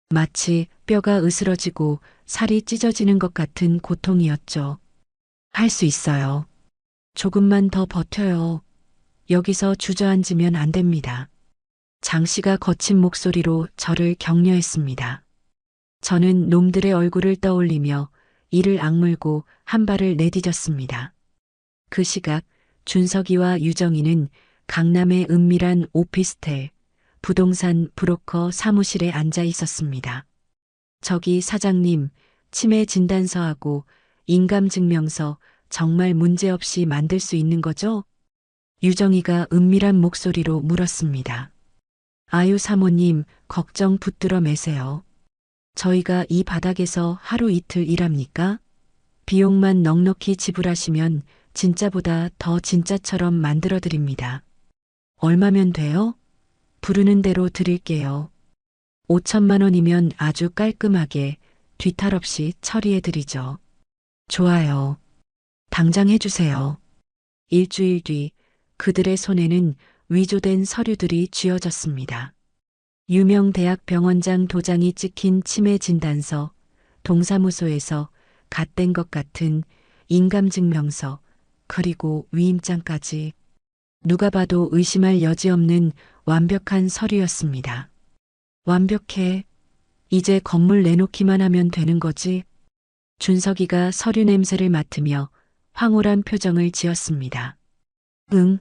A: 마치 뼈가 으스러지고 살이 찢어지는 것 같은 고통이었죠. 할 수 있어요. 조금만 더 버텨요. 여기서 주저앉으면 안 됩니다. 장 씨가 거친 목소리로 저를 격려했습니다. 저는 놈들의 얼굴을 떠올리며 이를 악물고 한 발을 내디뎠습니다. 그 시각 준석이와 유정이는 강남의 은밀한 오피스텔, 부동산 브로커 사무실에 앉아 있었습니다. 저기 사장님, 치매 진단서하고 인감증명서 정말 문제없이 만들 수 있는 거죠? 유정이가 은밀한 목소리로 물었습니다. 아유 사모님, 걱정 붙들어 매세요. 저희가 이 바닥에서 하루 이틀 일합니까? 비용만 넉넉히 지불하시면 진짜보다 더 진짜처럼 만들어 드립니다. 얼마면 돼요? 부르는 대로 드릴게요. 5천만 원이면 아주 깔끔하게 뒤탈 없이 처리해 드리죠. 좋아요. 당장 해주세요. 일주일 뒤 그들의 손에는 위조된 서류들이 쥐어졌습니다. 유명 대학 병원장 도장이 찍힌 치매 진단서, 동사무소에서 갓된 것 같은 인감증명서, 그리고 위임장까지. 누가 봐도 의심할 여지 없는 완벽한 서류였습니다. 완벽해. 이제 건물 내놓기만 하면 되는 거지. 준석이가 서류 냄새를 맡으며 황홀한 표정을 지었습니다. 응.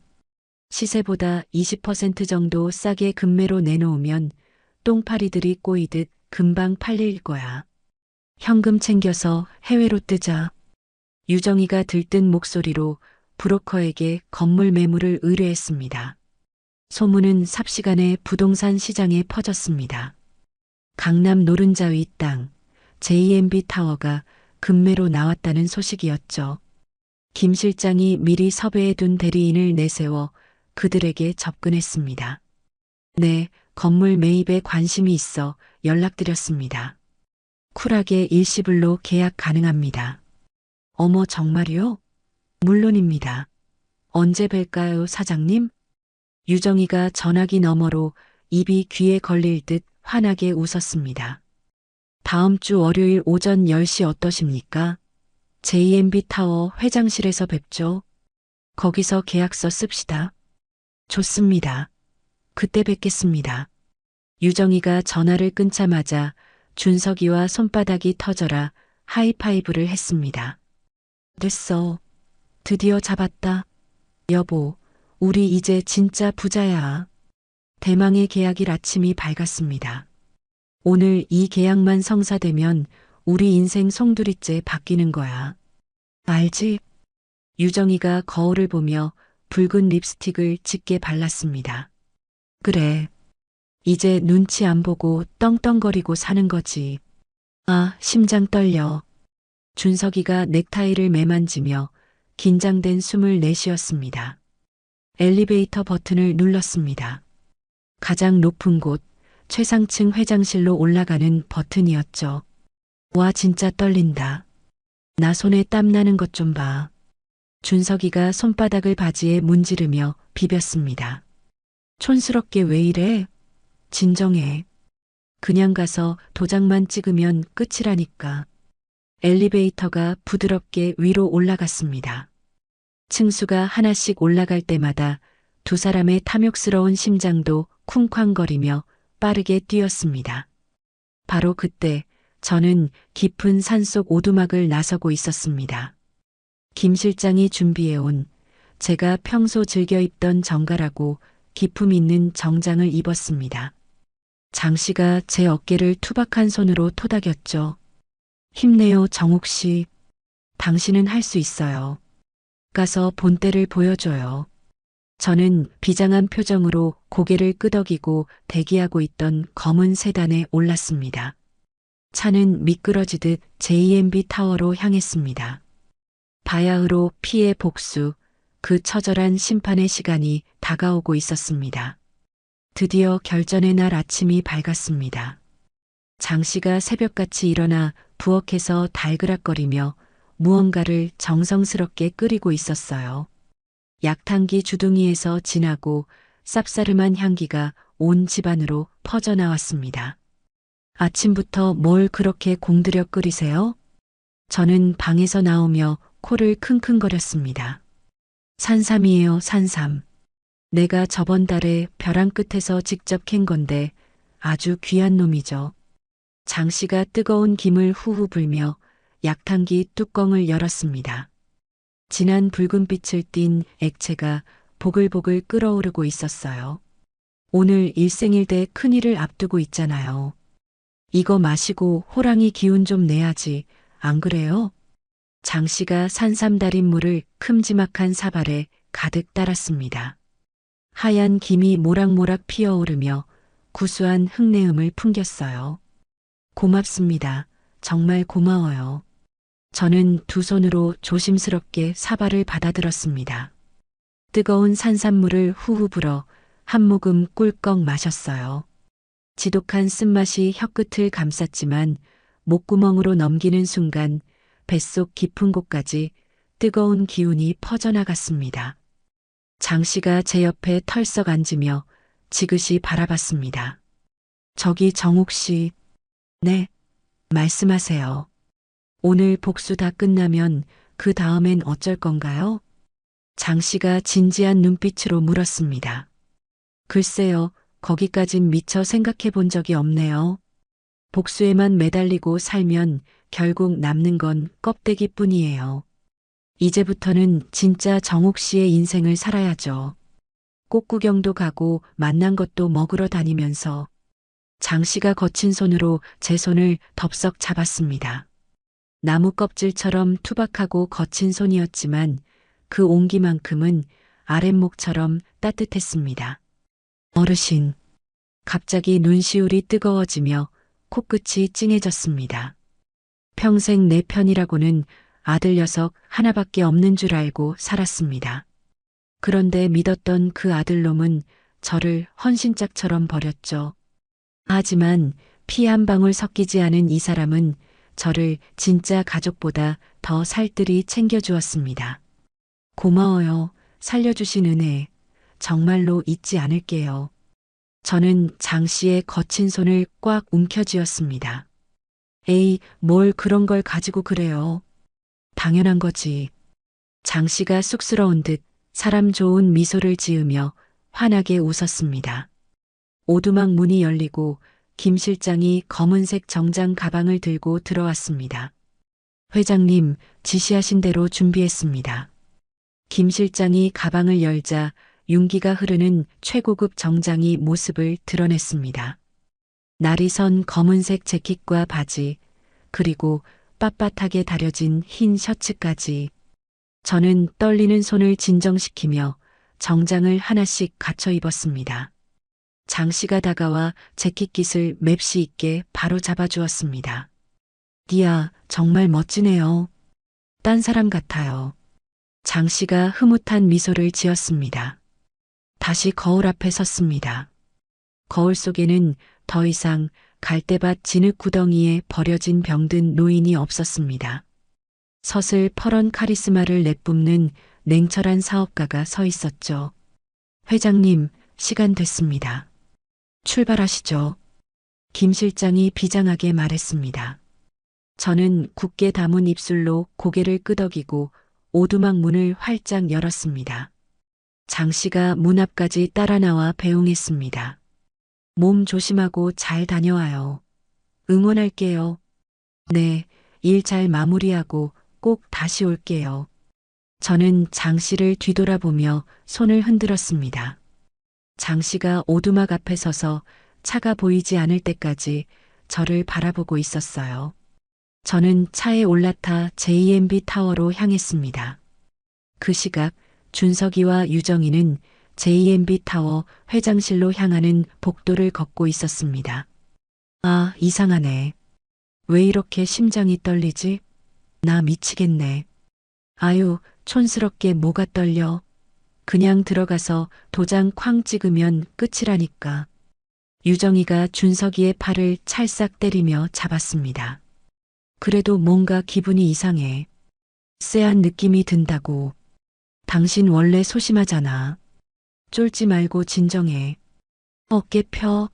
A: 시세보다 20% 정도 싸게 금매로 내놓으면 똥파리들이 꼬이듯 금방 팔릴 거야. 현금 챙겨서 해외로 뜨자. 유정이가 들뜬 목소리로 브로커에게 건물 매물을 의뢰했습니다. 소문은 삽시간에 부동산 시장에 퍼졌습니다. 강남 노른자위 땅, JMB 타워가 금매로 나왔다는 소식이었죠. 김 실장이 미리 섭외해둔 대리인을 내세워 그들에게 접근했습니다. 네, 건물 매입에 관심이 있어 연락드렸습니다. 쿨하게 일시불로 계약 가능합니다. 어머 정말요? 물론입니다. 언제 뵐까요 사장님? 유정이가 전화기 너머로 입이 귀에 걸릴 듯 환하게 웃었습니다. 다음 주 월요일 오전 10시 어떠십니까? JMB 타워 회장실에서 뵙죠. 거기서 계약서 씁시다. 좋습니다. 그때 뵙겠습니다. 유정이가 전화를 끊자마자 준석이와 손바닥이 터져라 하이파이브를 했습니다. 됐어. 드디어 잡았다. 여보, 우리 이제 진짜 부자야. 대망의 계약일 아침이 밝았습니다. 오늘 이 계약만 성사되면 우리 인생 송두리째 바뀌는 거야. 알지? 유정이가 거울을 보며 붉은 립스틱을 짙게 발랐습니다. 그래. 이제 눈치 안 보고 떵떵거리고 사는 거지. 아, 심장 떨려. 준석이가 넥타이를 매만지며 긴장된 숨을 내쉬었습니다. 엘리베이터 버튼을 눌렀습니다. 가장 높은 곳, 최상층 회장실로 올라가는 버튼이었죠. 와, 진짜 떨린다. 나 손에 땀 나는 것 좀 봐. 준석이가 손바닥을 바지에 문지르며 비볐습니다. 촌스럽게 왜 이래? 진정해. 그냥 가서 도장만 찍으면 끝이라니까. 엘리베이터가 부드럽게 위로 올라갔습니다. 층수가 하나씩 올라갈 때마다 두 사람의 탐욕스러운 심장도 쿵쾅거리며 빠르게 뛰었습니다. 바로 그때 저는 깊은 산속 오두막을 나서고 있었습니다. 김 실장이 준비해온 제가 평소 즐겨 입던 정갈하고 기품 있는 정장을 입었습니다. 장 씨가 제 어깨를 투박한 손으로 토닥였죠. 힘내요, 정욱 씨. 당신은 할 수 있어요. 가서 본때를 보여줘요. 저는 비장한 표정으로 고개를 끄덕이고 대기하고 있던 검은 세단에 올랐습니다. 차는 미끄러지듯 JMB 타워로 향했습니다. 바야흐로 피해 복수, 그 처절한 심판의 시간이 다가오고 있었습니다. 드디어 결전의 날 아침이 밝았습니다. 장 씨가 새벽같이 일어나 부엌에서 달그락거리며 무언가를 정성스럽게 끓이고 있었어요. 약탕기 주둥이에서 진하고 쌉싸름한 향기가 온 집안으로 퍼져나왔습니다. 아침부터 뭘 그렇게 공들여 끓이세요? 저는 방에서 나오며 코를 킁킁거렸습니다. 산삼이에요, 산삼. 내가 저번 달에 벼랑 끝에서 직접 캔 건데 아주 귀한 놈이죠. 장 씨가 뜨거운 김을 후후 불며 약탕기 뚜껑을 열었습니다. 진한 붉은빛을 띤 액체가 보글보글 끓어오르고 있었어요. 오늘 일생일대 큰일을 앞두고 있잖아요. 이거 마시고 호랑이 기운 좀 내야지, 안 그래요? 장 씨가 산삼 달인 물을 큼지막한 사발에 가득 따랐습니다. 하얀 김이 모락모락 피어오르며 구수한 흙내음을 풍겼어요. 고맙습니다. 정말 고마워요. 저는 두 손으로 조심스럽게 사발을 받아들었습니다. 뜨거운 산삼물을 후후 불어 한 모금 꿀꺽 마셨어요. 지독한 쓴맛이 혀끝을 감쌌지만 목구멍으로 넘기는 순간 뱃속 깊은 곳까지 뜨거운 기운이 퍼져나갔습니다. 장 씨가 제 옆에 털썩 앉으며 지그시 바라봤습니다. 저기 정욱 씨. 네, 말씀하세요. 오늘 복수 다 끝나면 그 다음엔 어쩔 건가요? 장 씨가 진지한 눈빛으로 물었습니다. 글쎄요, 거기까진 미처 생각해 본 적이 없네요. 복수에만 매달리고 살면 결국 남는 건 껍데기뿐이에요. 이제부터는 진짜 정욱 씨의 인생을 살아야죠. 꽃구경도 가고 만난 것도 먹으러 다니면서. 장 씨가 거친 손으로 제 손을 덥석 잡았습니다. 나무 껍질처럼 투박하고 거친 손이었지만 그 온기만큼은 아랫목처럼 따뜻했습니다. 어르신. 갑자기 눈시울이 뜨거워지며 코끝이 찡해졌습니다. 평생 내 편이라고는 아들 녀석 하나밖에 없는 줄 알고 살았습니다. 그런데 믿었던 그 아들놈은 저를 헌신짝처럼 버렸죠. 하지만 피 한 방울 섞이지 않은 이 사람은 저를 진짜 가족보다 더 살뜰히 챙겨주었습니다. 고마워요. 살려주신 은혜. 정말로 잊지 않을게요. 저는 장 씨의 거친 손을 꽉 움켜쥐었습니다. 에이, 뭘 그런 걸 가지고 그래요. 당연한 거지. 장 씨가 쑥스러운 듯 사람 좋은 미소를 지으며 환하게 웃었습니다. 오두막 문이 열리고 김 실장이 검은색 정장 가방을 들고 들어왔습니다. 회장님, 지시하신 대로 준비했습니다. 김 실장이 가방을 열자 윤기가 흐르는 최고급 정장이 모습을 드러냈습니다. 날이 선 검은색 재킷과 바지, 그리고 빳빳하게 다려진 흰 셔츠까지. 저는 떨리는 손을 진정시키며 정장을 하나씩 갖춰 입었습니다. 장 씨가 다가와 재킷깃을 맵시 있게 바로 잡아주었습니다. 디아, 정말 멋지네요. 딴 사람 같아요. 장 씨가 흐뭇한 미소를 지었습니다. 다시 거울 앞에 섰습니다. 거울 속에는 더 이상 갈대밭 진흙 구덩이에 버려진 병든 노인이 없었습니다. 서슬 퍼런 카리스마를 내뿜는 냉철한 사업가가 서 있었죠. 회장님, 시간 됐습니다. 출발하시죠. 김 실장이 비장하게 말했습니다. 저는 굳게 담은 입술로 고개를 끄덕이고 오두막 문을 활짝 열었습니다. 장 씨가 문 앞까지 따라 나와 배웅했습니다. 몸 조심하고 잘 다녀와요. 응원할게요. 네, 일 잘 마무리하고 꼭 다시 올게요. 저는 장 씨를 뒤돌아보며 손을 흔들었습니다. 장 씨가 오두막 앞에 서서 차가 보이지 않을 때까지 저를 바라보고 있었어요. 저는 차에 올라타 JMB 타워로 향했습니다. 그 시각 준석이와 유정이는 JMB 타워 회장실로 향하는 복도를 걷고 있었습니다. 아, 이상하네. 왜 이렇게 심장이 떨리지? 나 미치겠네. 아유, 촌스럽게 뭐가 떨려. 그냥 들어가서 도장 쾅 찍으면 끝이라니까. 유정이가 준석이의 팔을 찰싹 때리며 잡았습니다. 그래도 뭔가 기분이 이상해. 쎄한 느낌이 든다고. 당신 원래 소심하잖아. 쫄지 말고 진정해. 어깨 펴.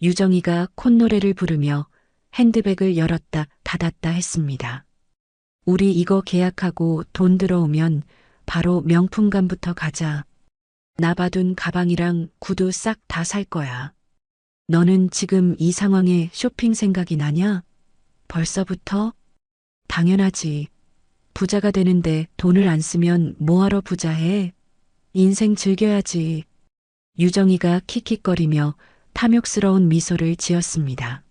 A: 유정이가 콧노래를 부르며 핸드백을 열었다 닫았다 했습니다. 우리 이거 계약하고 돈 들어오면 바로 명품관부터 가자. 나 봐둔 가방이랑 구두 싹 다 살 거야. 너는 지금 이 상황에 쇼핑 생각이 나냐? 벌써부터? 당연하지. 부자가 되는데 돈을 안 쓰면 뭐하러 부자해? 인생 즐겨야지. 유정이가 킥킥거리며 탐욕스러운 미소를 지었습니다.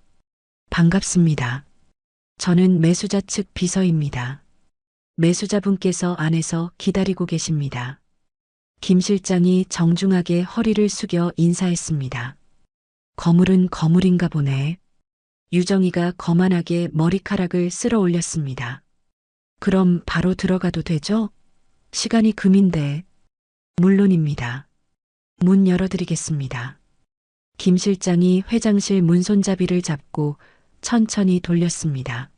A: 반갑습니다. 저는 매수자 측 비서입니다. 매수자분께서 안에서 기다리고 계십니다. 김 실장이 정중하게 허리를 숙여 인사했습니다. 거물은 거물인가 보네. 유정이가 거만하게 머리카락을 쓸어 올렸습니다. 그럼 바로 들어가도 되죠? 시간이 금인데. 물론입니다. 문 열어드리겠습니다. 김 실장이 회장실 문 손잡이를 잡고 천천히 돌렸습니다.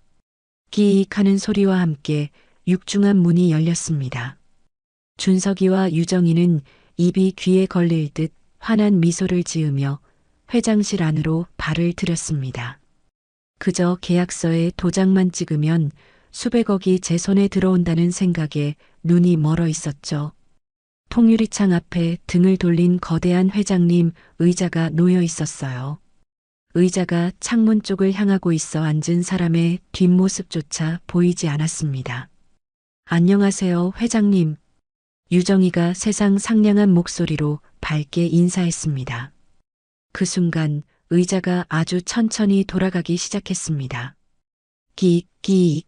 A: 끼익 하는 소리와 함께 육중한 문이 열렸습니다. 준석이와 유정이는 입이 귀에 걸릴 듯 환한 미소를 지으며 회장실 안으로 발을 들였습니다. 그저 계약서에 도장만 찍으면 수백억이 제 손에 들어온다는 생각에 눈이 멀어 있었죠. 통유리창 앞에 등을 돌린 거대한 회장님 의자가 놓여 있었어요. 의자가 창문 쪽을 향하고 있어 앉은 사람의 뒷모습조차 보이지 않았습니다. 안녕하세요, 회장님. 유정이가 세상 상냥한 목소리로 밝게 인사했습니다. 그 순간 의자가 아주 천천히 돌아가기 시작했습니다. 끼익.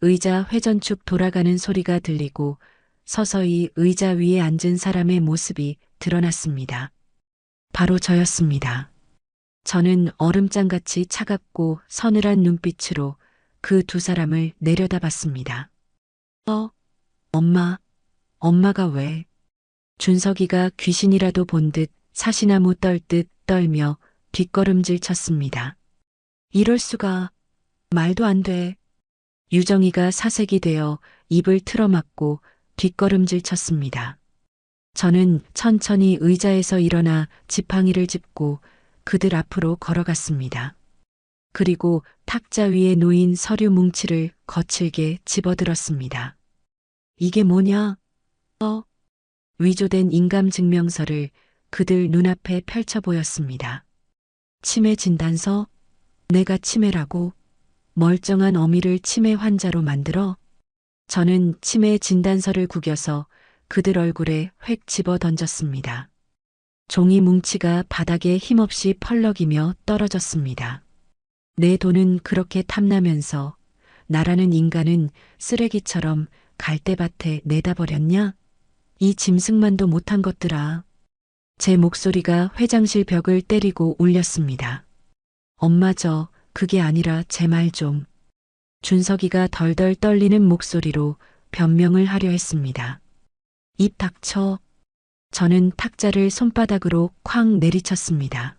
A: 의자 회전축 돌아가는 소리가 들리고 서서히 의자 위에 앉은 사람의 모습이 드러났습니다. 바로 저였습니다. 저는 얼음장같이 차갑고 서늘한 눈빛으로 그 두 사람을 내려다봤습니다. 엄마가 왜? 준석이가 귀신이라도 본 듯 사시나무 떨듯 떨며 뒷걸음질 쳤습니다. 이럴 수가. 말도 안 돼. 유정이가 사색이 되어 입을 틀어막고 뒷걸음질 쳤습니다. 저는 천천히 의자에서 일어나 지팡이를 짚고 그들 앞으로 걸어갔습니다. 그리고 탁자 위에 놓인 서류 뭉치를 거칠게 집어들었습니다. 이게 뭐냐? 위조된 인감증명서를 그들 눈앞에 펼쳐 보였습니다. 치매 진단서? 내가 치매라고? 멀쩡한 어미를 치매 환자로 만들어? 저는 치매 진단서를 구겨서 그들 얼굴에 획 집어 던졌습니다. 종이 뭉치가 바닥에 힘없이 펄럭이며 떨어졌습니다. 내 돈은 그렇게 탐나면서 나라는 인간은 쓰레기처럼 갈대밭에 내다 버렸냐? 이 짐승만도 못한 것들아. 제 목소리가 회장실 벽을 때리고 울렸습니다. 엄마 그게 아니라 제 말 좀. 준석이가 덜덜 떨리는 목소리로 변명을 하려 했습니다. 입 닥쳐. 저는 탁자를 손바닥으로 쾅 내리쳤습니다.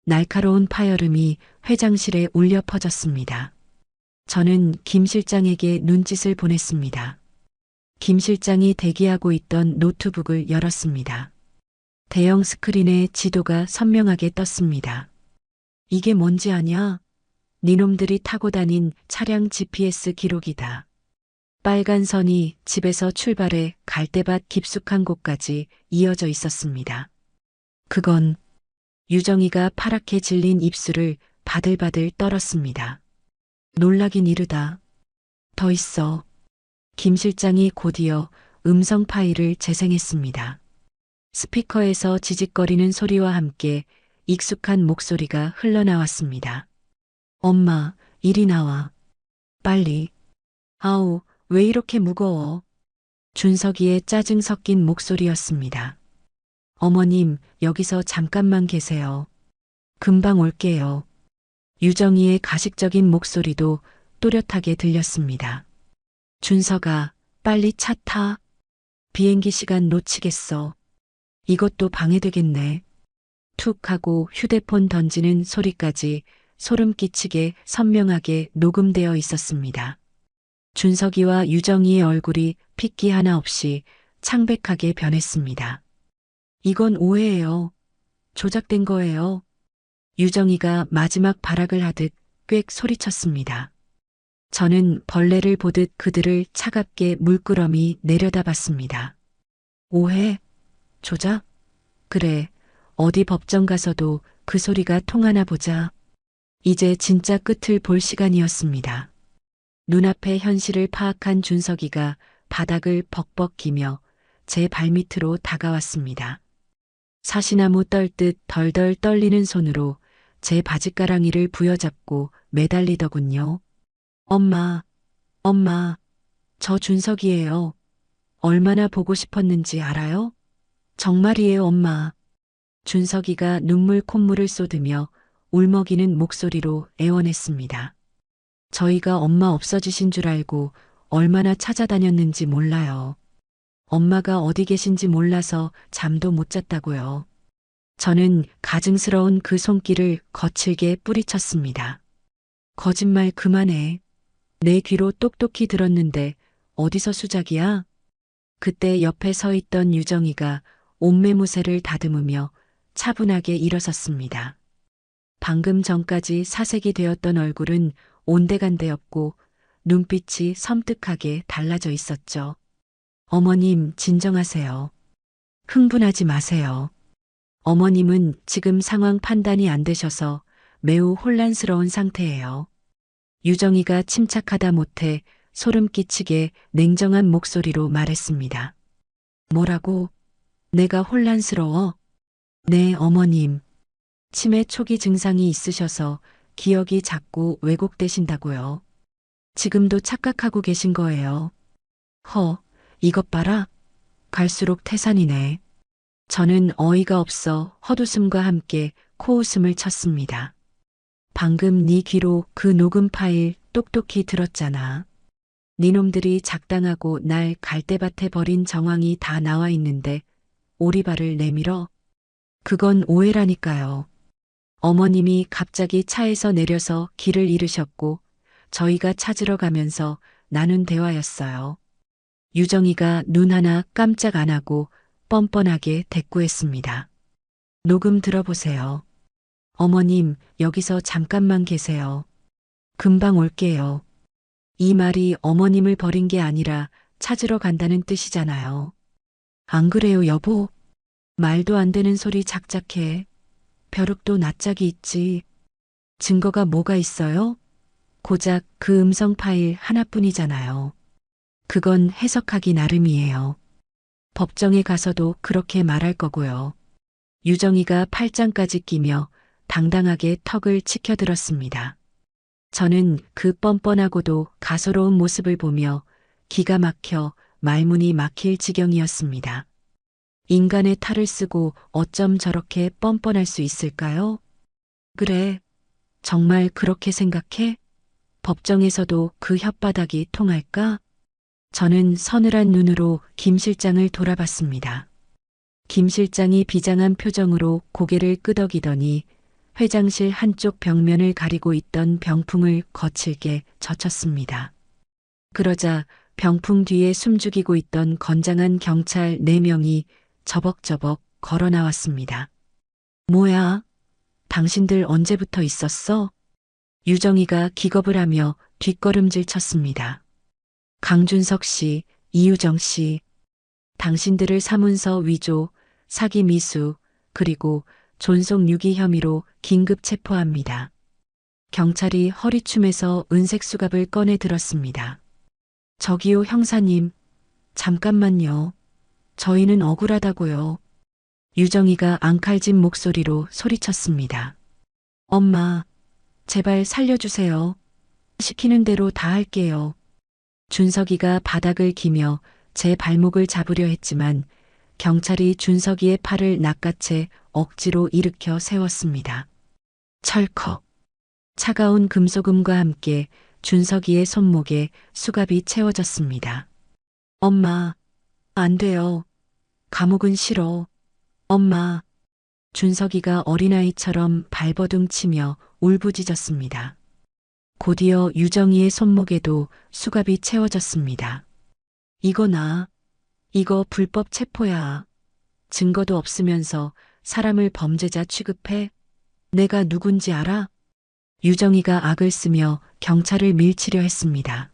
A: 날카로운 파열음이 회장실에 울려 퍼졌습니다. 저는 김 실장에게 눈짓을 보냈습니다. 김 실장이 대기하고 있던 노트북을 열었습니다. 대형 스크린에 지도가 선명하게 떴습니다. 이게 뭔지 아냐? 니놈들이 타고 다닌 차량 GPS 기록이다. 빨간 선이 집에서 출발해 갈대밭 깊숙한 곳까지 이어져 있었습니다. 그건 유정이가 파랗게 질린 입술을 바들바들 떨었습니다. 놀라긴 이르다. 더 있어. 김 실장이 곧이어 음성 파일을 재생했습니다. 스피커에서 지직거리는 소리와 함께 익숙한 목소리가 흘러나왔습니다. 엄마, 이리 나와. 빨리. 아우, 왜 이렇게 무거워? 준석이의 짜증 섞인 목소리였습니다. 어머님, 여기서 잠깐만 계세요. 금방 올게요. 유정이의 가식적인 목소리도 또렷하게 들렸습니다. 준석아, 빨리 차 타. 비행기 시간 놓치겠어. 이것도 방해되겠네. 툭 하고 휴대폰 던지는 소리까지 소름 끼치게 선명하게 녹음되어 있었습니다. 준석이와 유정이의 얼굴이 핏기 하나 없이 창백하게 변했습니다. 이건 오해예요. 조작된 거예요. 유정이가 마지막 발악을 하듯 꽥 소리쳤습니다. 저는 벌레를 보듯 그들을 차갑게 물끄러미 내려다봤습니다. 오해? 조작? 그래, 어디 법정 가서도 그 소리가 통하나 보자. 이제 진짜 끝을 볼 시간이었습니다. 눈앞의 현실을 파악한 준석이가 바닥을 벅벅 기며 제 발밑으로 다가왔습니다. 사시나무 떨듯 덜덜 떨리는 손으로 제 바짓가랑이를 부여잡고 매달리더군요. 엄마, 저 준석이에요. 얼마나 보고 싶었는지 알아요? 정말이에요, 엄마. 준석이가 눈물 콧물을 쏟으며 울먹이는 목소리로 애원했습니다. 저희가 엄마 없어지신 줄 알고 얼마나 찾아다녔는지 몰라요. 엄마가 어디 계신지 몰라서 잠도 못 잤다고요. 저는 가증스러운 그 손길을 거칠게 뿌리쳤습니다. 거짓말 그만해. 내 귀로 똑똑히 들었는데 어디서 수작이야? 그때 옆에 서 있던 유정이가 옷매무새를 다듬으며 차분하게 일어섰습니다. 방금 전까지 사색이 되었던 얼굴은 온데간데없고 눈빛이 섬뜩하게 달라져 있었죠. 어머님, 진정하세요. 흥분하지 마세요. 어머님은 지금 상황 판단이 안 되셔서 매우 혼란스러운 상태예요. 유정이가 침착하다 못해 소름 끼치게 냉정한 목소리로 말했습니다. 뭐라고? 내가 혼란스러워? 네, 어머님. 치매 초기 증상이 있으셔서 기억이 자꾸 왜곡되신다고요. 지금도 착각하고 계신 거예요. 이것 봐라. 갈수록 태산이네. 저는 어이가 없어 헛웃음과 함께 코웃음을 쳤습니다. 방금 네 귀로 그 녹음 파일 똑똑히 들었잖아. 니놈들이 작당하고 날 갈대밭에 버린 정황이 다 나와 있는데 오리발을 내밀어? 그건 오해라니까요. 어머님이 갑자기 차에서 내려서 길을 잃으셨고 저희가 찾으러 가면서 나눈 대화였어요. 유정이가 눈 하나 깜짝 안 하고 뻔뻔하게 대꾸했습니다. 녹음 들어보세요. 어머님, 여기서 잠깐만 계세요. 금방 올게요. 이 말이 어머님을 버린 게 아니라 찾으러 간다는 뜻이잖아요. 안 그래요, 여보? 말도 안 되는 소리 작작해. 벼룩도 낯짝이 있지. 증거가 뭐가 있어요? 고작 그 음성 파일 하나뿐이잖아요. 그건 해석하기 나름이에요. 법정에 가서도 그렇게 말할 거고요. 유정이가 팔짱까지 끼며 당당하게 턱을 치켜들었습니다. 저는 그 뻔뻔하고도 가소로운 모습을 보며 기가 막혀 말문이 막힐 지경이었습니다. 인간의 탈을 쓰고 어쩜 저렇게 뻔뻔할 수 있을까요? 그래, 정말 그렇게 생각해? 법정에서도 그 혓바닥이 통할까? 저는 서늘한 눈으로 김 실장을 돌아봤습니다. 김 실장이 비장한 표정으로 고개를 끄덕이더니 회장실 한쪽 벽면을 가리고 있던 병풍을 거칠게 젖혔습니다. 그러자 병풍 뒤에 숨죽이고 있던 건장한 경찰 4명이 저벅저벅 걸어 나왔습니다. 뭐야? 당신들 언제부터 있었어? 유정이가 기겁을 하며 뒷걸음질 쳤습니다. 강준석 씨, 이유정 씨, 당신들을 사문서 위조, 사기 미수, 그리고 존속 유기 혐의로 긴급 체포합니다. 경찰이 허리춤에서 은색 수갑을 꺼내 들었습니다. 저기요 형사님, 잠깐만요. 저희는 억울하다고요. 유정이가 앙칼진 목소리로 소리쳤습니다. 엄마, 제발 살려주세요. 시키는 대로 다 할게요. 준석이가 바닥을 기며 제 발목을 잡으려 했지만 경찰이 준석이의 팔을 낚아채 억지로 일으켜 세웠습니다. 철컥. 차가운 금속음과 함께 준석이의 손목에 수갑이 채워졌습니다. 엄마, 안 돼요. 감옥은 싫어. 엄마. 준석이가 어린아이처럼 발버둥 치며 울부짖었습니다. 곧이어 유정이의 손목에도 수갑이 채워졌습니다. 이거 불법 체포야. 증거도 없으면서 사람을 범죄자 취급해? 내가 누군지 알아? 유정이가 악을 쓰며 경찰을 밀치려 했습니다.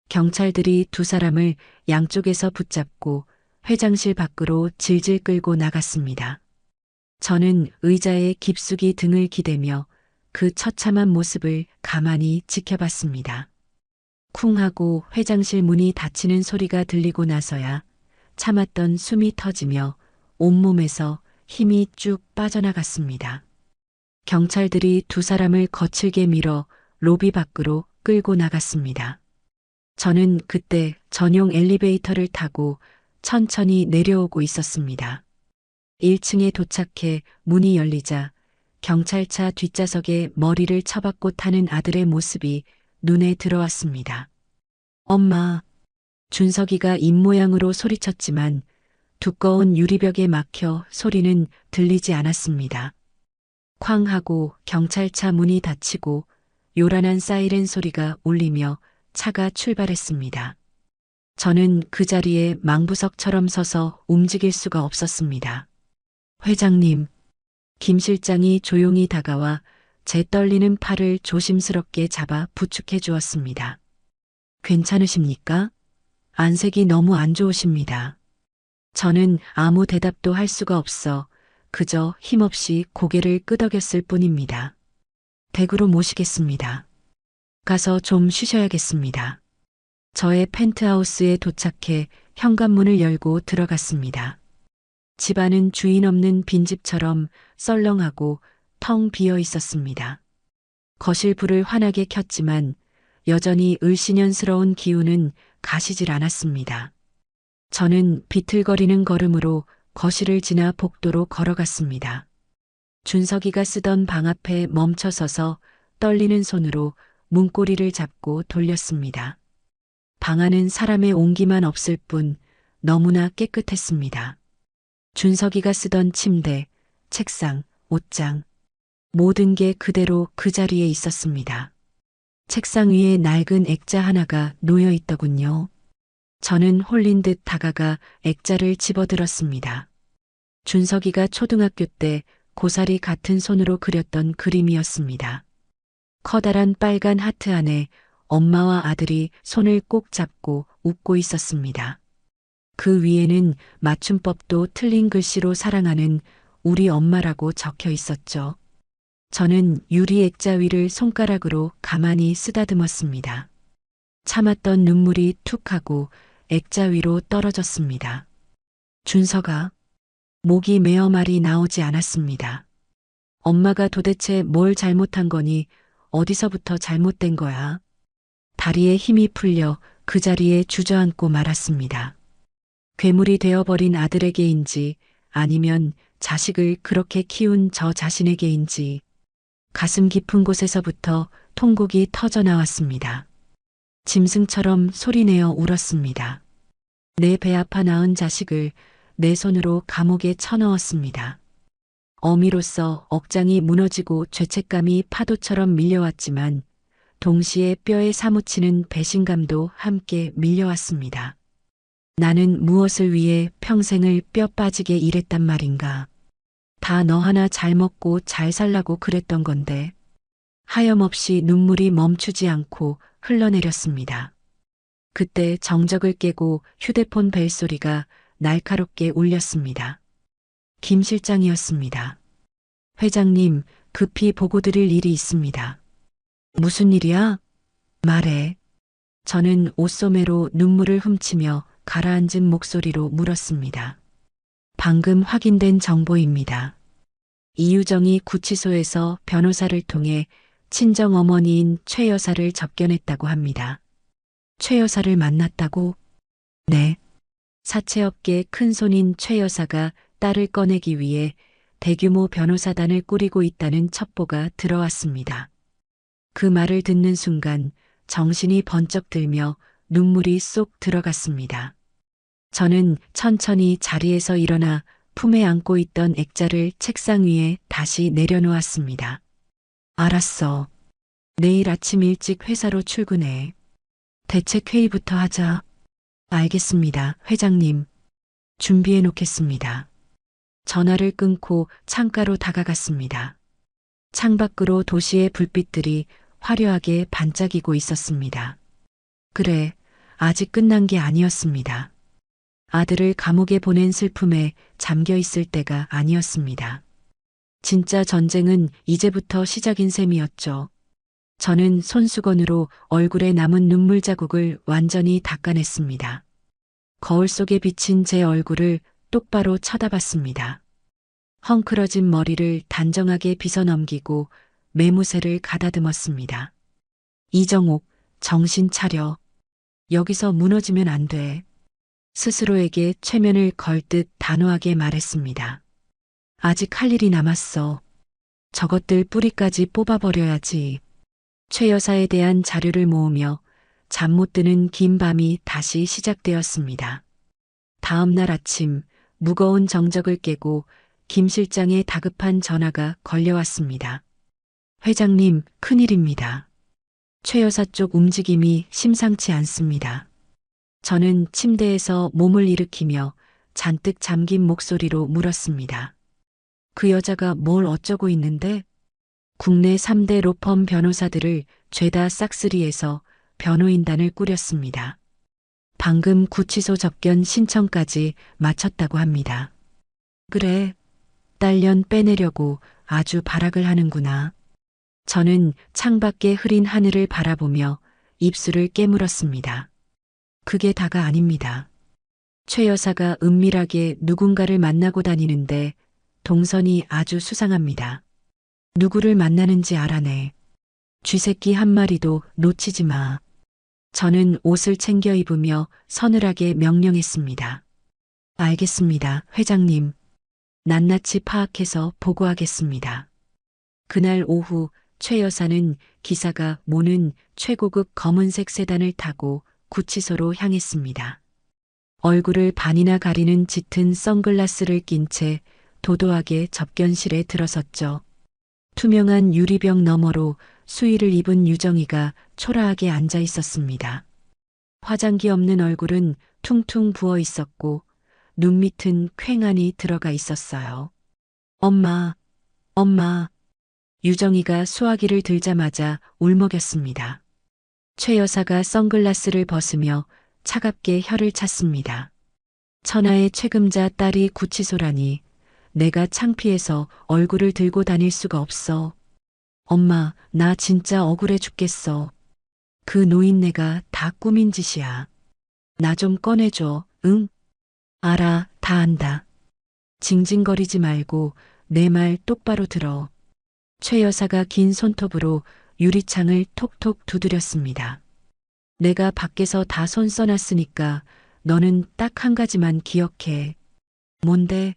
A: 경찰들이 두 사람을 양쪽에서 붙잡고 회장실 밖으로 질질 끌고 나갔습니다. 저는 의자에 깊숙이 등을 기대며 그 처참한 모습을 가만히 지켜봤습니다. 쿵 하고 회장실 문이 닫히는 소리가 들리고 나서야 참았던 숨이 터지며 온몸에서 힘이 쭉 빠져나갔습니다. 경찰들이 두 사람을 거칠게 밀어 로비 밖으로 끌고 나갔습니다. 저는 그때 전용 엘리베이터를 타고 천천히 내려오고 있었습니다. 1층에 도착해 문이 열리자 경찰차 뒷좌석에 머리를 처박고 타는 아들의 모습이 눈에 들어왔습니다. 엄마, 준석이가 입모양으로 소리쳤지만 두꺼운 유리벽에 막혀 소리는 들리지 않았습니다. 쾅 하고 경찰차 문이 닫히고 요란한 사이렌 소리가 울리며 차가 출발했습니다. 저는 그 자리에 망부석처럼 서서 움직일 수가 없었습니다. 회장님, 김 실장이 조용히 다가와 제 떨리는 팔을 조심스럽게 잡아 부축해 주었습니다. 괜찮으십니까? 안색이 너무 안 좋으십니다. 저는 아무 대답도 할 수가 없어 그저 힘없이 고개를 끄덕였을 뿐입니다. 댁으로 모시겠습니다. 가서 좀 쉬셔야겠습니다. 저의 펜트하우스에 도착해 현관문을 열고 들어갔습니다. 집안은 주인 없는 빈집처럼 썰렁하고 텅 비어 있었습니다. 거실 불을 환하게 켰지만 여전히 을씨년스러운 기운은 가시질 않았습니다. 저는 비틀거리는 걸음으로 거실을 지나 복도로 걸어갔습니다. 준석이가 쓰던 방 앞에 멈춰서서 떨리는 손으로 문고리를 잡고 돌렸습니다. 방 안은 사람의 온기만 없을 뿐 너무나 깨끗했습니다. 준석이가 쓰던 침대, 책상, 옷장, 모든 게 그대로 그 자리에 있었습니다. 책상 위에 낡은 액자 하나가 놓여 있더군요. 저는 홀린 듯 다가가 액자를 집어들었습니다. 준석이가 초등학교 때 고사리 같은 손으로 그렸던 그림이었습니다. 커다란 빨간 하트 안에 엄마와 아들이 손을 꼭 잡고 웃고 있었습니다. 그 위에는 맞춤법도 틀린 글씨로 사랑하는 우리 엄마라고 적혀 있었죠. 저는 유리 액자 위를 손가락으로 가만히 쓰다듬었습니다. 참았던 눈물이 툭 하고 액자 위로 떨어졌습니다. 준석아, 목이 메어 말이 나오지 않았습니다. 엄마가 도대체 뭘 잘못한 거니 어디서부터 잘못된 거야? 다리에 힘이 풀려 그 자리에 주저앉고 말았습니다. 괴물이 되어버린 아들에게인지 아니면 자식을 그렇게 키운 저 자신에게인지 가슴 깊은 곳에서부터 통곡이 터져 나왔습니다. 짐승처럼 소리내어 울었습니다. 내 배 아파 낳은 자식을 내 손으로 감옥에 쳐넣었습니다. 어미로서 억장이 무너지고 죄책감이 파도처럼 밀려왔지만 동시에 뼈에 사무치는 배신감도 함께 밀려왔습니다. 나는 무엇을 위해 평생을 뼈 빠지게 일했단 말인가. 다 너 하나 잘 먹고 잘 살라고 그랬던 건데. 하염없이 눈물이 멈추지 않고 흘러내렸습니다. 그때 정적을 깨고 휴대폰 벨소리가 날카롭게 울렸습니다. 김 실장이었습니다. 회장님, 급히 보고 드릴 일이 있습니다. 무슨 일이야? 말해. 저는 옷소매로 눈물을 훔치며 가라앉은 목소리로 물었습니다. 방금 확인된 정보입니다. 이유정이 구치소에서 변호사를 통해 친정 어머니인 최 여사를 접견했다고 합니다. 최 여사를 만났다고? 네. 사채업계 큰손인 최 여사가 딸을 꺼내기 위해 대규모 변호사단을 꾸리고 있다는 첩보가 들어왔습니다. 그 말을 듣는 순간 정신이 번쩍 들며 눈물이 쏙 들어갔습니다. 저는 천천히 자리에서 일어나 품에 안고 있던 액자를 책상 위에 다시 내려놓았습니다. 알았어. 내일 아침 일찍 회사로 출근해. 대책회의부터 하자. 알겠습니다, 회장님. 준비해 놓겠습니다. 전화를 끊고 창가로 다가갔습니다. 창밖으로 도시의 불빛들이 화려하게 반짝이고 있었습니다. 그래, 아직 끝난 게 아니었습니다. 아들을 감옥에 보낸 슬픔에 잠겨 있을 때가 아니었습니다. 진짜 전쟁은 이제부터 시작인 셈이었죠. 저는 손수건으로 얼굴에 남은 눈물 자국을 완전히 닦아냈습니다. 거울 속에 비친 제 얼굴을 똑바로 쳐다봤습니다. 헝클어진 머리를 단정하게 빗어넘기고 매무새를 가다듬었습니다. 이정옥, 정신 차려. 여기서 무너지면 안 돼. 스스로에게 최면을 걸듯 단호하게 말했습니다. 아직 할 일이 남았어. 저것들 뿌리까지 뽑아버려야지. 최 여사에 대한 자료를 모으며 잠 못 드는 긴 밤이 다시 시작되었습니다. 다음 날 아침 무거운 정적을 깨고 김 실장의 다급한 전화가 걸려왔습니다. 회장님, 큰일입니다. 최 여사 쪽 움직임이 심상치 않습니다. 저는 침대에서 몸을 일으키며 잔뜩 잠긴 목소리로 물었습니다. 그 여자가 뭘 어쩌고 있는데? 국내 3대 로펌 변호사들을 죄다 싹쓸이해서 변호인단을 꾸렸습니다. 방금 구치소 접견 신청까지 마쳤다고 합니다. 그래, 딸년 빼내려고 아주 발악을 하는구나. 저는 창밖에 흐린 하늘을 바라보며 입술을 깨물었습니다. 그게 다가 아닙니다. 최 여사가 은밀하게 누군가를 만나고 다니는데 동선이 아주 수상합니다. 누구를 만나는지 알아내. 쥐새끼 한 마리도 놓치지 마. 저는 옷을 챙겨 입으며 서늘하게 명령했습니다. 알겠습니다, 회장님. 낱낱이 파악해서 보고하겠습니다. 그날 오후 최 여사는 기사가 모는 최고급 검은색 세단을 타고 구치소로 향했습니다. 얼굴을 반이나 가리는 짙은 선글라스를 낀 채 도도하게 접견실에 들어섰죠. 투명한 유리병 너머로 수의를 입은 유정이가 초라하게 앉아 있었습니다. 화장기 없는 얼굴은 퉁퉁 부어 있었고 눈 밑은 퀭하니 들어가 있었어요. 엄마, 엄마. 유정이가 수화기를 들자마자 울먹였습니다. 최 여사가 선글라스를 벗으며 차갑게 혀를 찼습니다. 천하의 최금자 딸이 구치소라니 내가 창피해서 얼굴을 들고 다닐 수가 없어. 엄마, 나 진짜 억울해 죽겠어. 그 노인네가 다 꾸민 짓이야. 나 좀 꺼내줘, 응? 알아, 다 안다. 징징거리지 말고 내 말 똑바로 들어. 최 여사가 긴 손톱으로 유리창을 톡톡 두드렸습니다. 내가 밖에서 다 손 써놨으니까 너는 딱 한 가지만 기억해. 뭔데?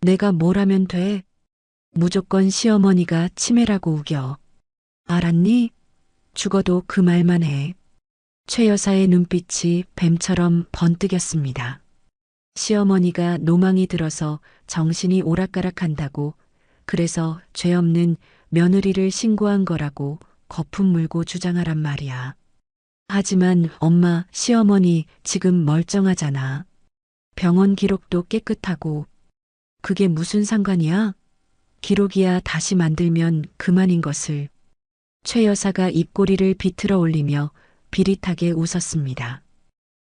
A: 내가 뭘 하면 돼? 무조건 시어머니가 치매라고 우겨. 알았니? 죽어도 그 말만 해. 최 여사의 눈빛이 뱀처럼 번뜩였습니다. 시어머니가 노망이 들어서 정신이 오락가락한다고, 그래서 죄 없는 며느리를 신고한 거라고 거품 물고 주장하란 말이야. 하지만 엄마, 시어머니 지금 멀쩡하잖아. 병원 기록도 깨끗하고. 그게 무슨 상관이야? 기록이야 다시 만들면 그만인 것을. 최 여사가 입꼬리를 비틀어 올리며 비릿하게 웃었습니다.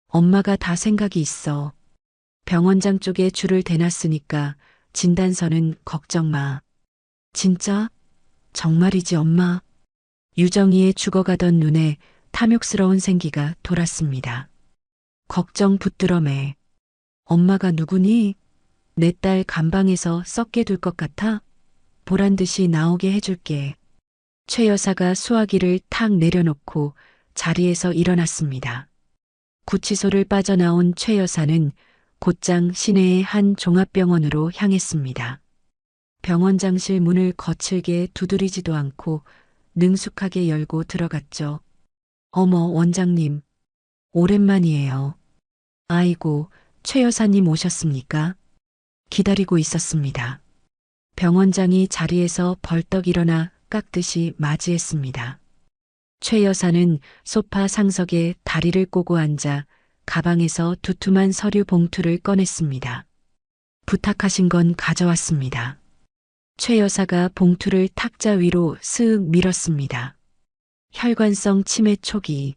A: 엄마가 다 생각이 있어. 병원장 쪽에 줄을 대놨으니까 진단서는 걱정 마. 진짜? 정말이지 엄마. 유정이의 죽어가던 눈에 탐욕스러운 생기가 돌았습니다. 걱정 붙들어 매. 엄마가 누구니? 내 딸 감방에서 썩게 둘 것 같아? 보란 듯이 나오게 해줄게. 최 여사가 수화기를 탁 내려놓고 자리에서 일어났습니다. 구치소를 빠져나온 최 여사는 곧장 시내의 한 종합병원으로 향했습니다. 병원장실 문을 거칠게 두드리지도 않고 능숙하게 열고 들어갔죠. 어머, 원장님. 오랜만이에요. 아이고, 최 여사님 오셨습니까? 기다리고 있었습니다. 병원장이 자리에서 벌떡 일어나 깍듯이 맞이했습니다. 최 여사는 소파 상석에 다리를 꼬고 앉아 가방에서 두툼한 서류 봉투를 꺼냈습니다. 부탁하신 건 가져왔습니다. 최 여사가 봉투를 탁자 위로 쓱 밀었습니다. 혈관성 치매 초기.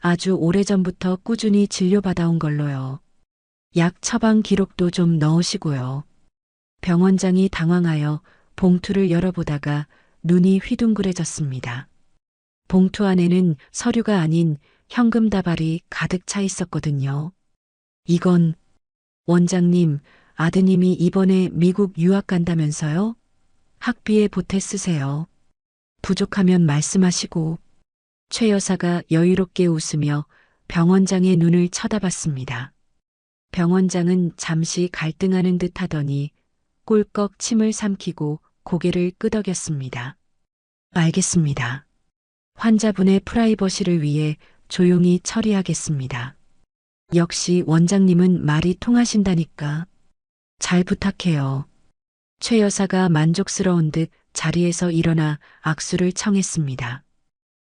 A: 아주 오래전부터 꾸준히 진료받아온 걸로요. 약 처방 기록도 좀 넣으시고요. 병원장이 당황하여 봉투를 열어보다가 눈이 휘둥그레졌습니다. 봉투 안에는 서류가 아닌 현금 다발이 가득 차 있었거든요. 이건 원장님, 아드님이 이번에 미국 유학 간다면서요? 학비에 보태 쓰세요. 부족하면 말씀하시고. 최 여사가 여유롭게 웃으며 병원장의 눈을 쳐다봤습니다. 병원장은 잠시 갈등하는 듯 하더니 꿀꺽 침을 삼키고 고개를 끄덕였습니다. 알겠습니다. 환자분의 프라이버시를 위해 조용히 처리하겠습니다. 역시 원장님은 말이 통하신다니까. 잘 부탁해요. 최 여사가 만족스러운 듯 자리에서 일어나 악수를 청했습니다.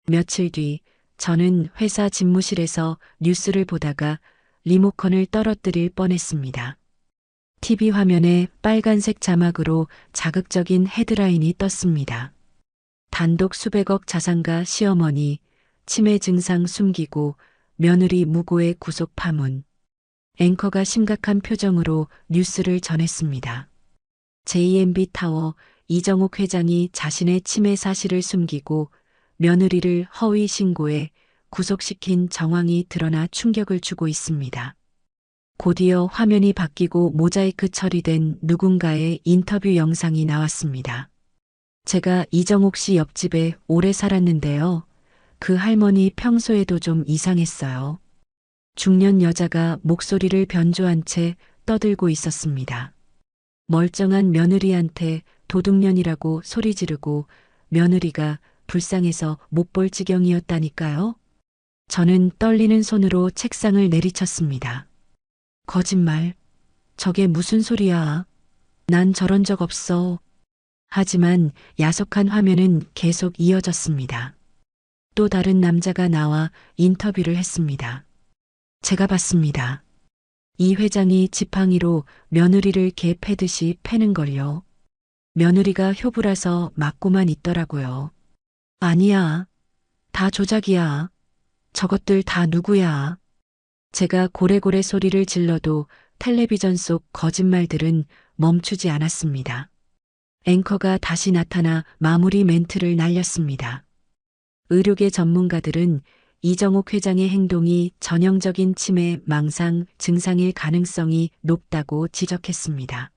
A: 며칠 뒤 저는 회사 집무실에서 뉴스를 보다가 리모컨을 떨어뜨릴 뻔했습니다. TV 화면에 빨간색 자막으로 자극적인 헤드라인이 떴습니다. 단독 수백억 자산가 시어머니, 치매 증상 숨기고 며느리 무고의 구속 파문. 앵커가 심각한 표정으로 뉴스를 전했습니다. JMB 타워 이정옥 회장이 자신의 치매 사실을 숨기고 며느리를 허위 신고해 구속시킨 정황이 드러나 충격을 주고 있습니다. 곧이어 화면이 바뀌고 모자이크 처리된 누군가의 인터뷰 영상이 나왔습니다. 제가 이정옥 씨 옆집에 오래 살았는데요. 그 할머니 평소에도 좀 이상했어요. 중년 여자가 목소리를 변조한 채 떠들고 있었습니다. 멀쩡한 며느리한테 도둑년이라고 소리 지르고 며느리가 불쌍해서 못 볼 지경이었다니까요. 저는 떨리는 손으로 책상을 내리쳤습니다. 거짓말. 저게 무슨 소리야. 난 저런 적 없어. 하지만 야속한 화면은 계속 이어졌습니다. 또 다른 남자가 나와 인터뷰를 했습니다. 제가 봤습니다. 이 회장이 지팡이로 며느리를 개 패듯이 패는걸요. 며느리가 효부라서 맞고만 있더라고요. 아니야. 다 조작이야. 저것들 다 누구야. 제가 고래고래 소리를 질러도 텔레비전 속 거짓말들은 멈추지 않았습니다. 앵커가 다시 나타나 마무리 멘트를 날렸습니다. 의료계 전문가들은 이정옥 회장의 행동이 전형적인 치매 망상 증상일 가능성이 높다고 지적했습니다.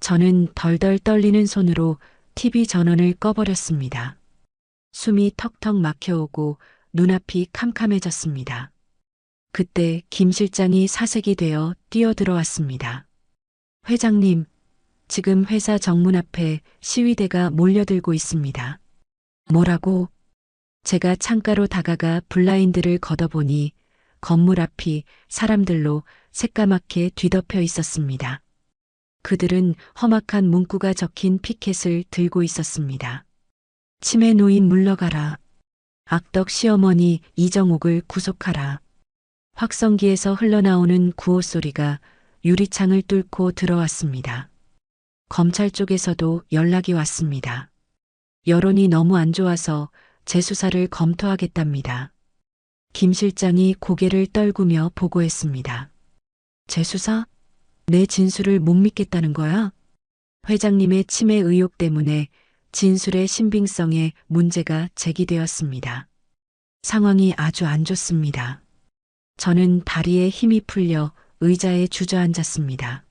A: 저는 덜덜 떨리는 손으로 TV 전원을 꺼버렸습니다. 숨이 턱턱 막혀오고 눈앞이 캄캄해졌습니다. 그때 김 실장이 사색이 되어 뛰어들어왔습니다. 회장님, 지금 회사 정문 앞에 시위대가 몰려들고 있습니다. 뭐라고? 제가 창가로 다가가 블라인드를 걷어보니 건물 앞이 사람들로 새까맣게 뒤덮여 있었습니다. 그들은 험악한 문구가 적힌 피켓을 들고 있었습니다. 치매 노인 물러가라. 악덕 시어머니 이정옥을 구속하라. 확성기에서 흘러나오는 구호 소리가 유리창을 뚫고 들어왔습니다. 검찰 쪽에서도 연락이 왔습니다. 여론이 너무 안 좋아서 재수사를 검토하겠답니다. 김 실장이 고개를 떨구며 보고했습니다. 재수사? 내 진술을 못 믿겠다는 거야? 회장님의 치매 의혹 때문에 진술의 신빙성에 문제가 제기되었습니다. 상황이 아주 안 좋습니다. 저는 다리에 힘이 풀려 의자에 주저앉았습니다.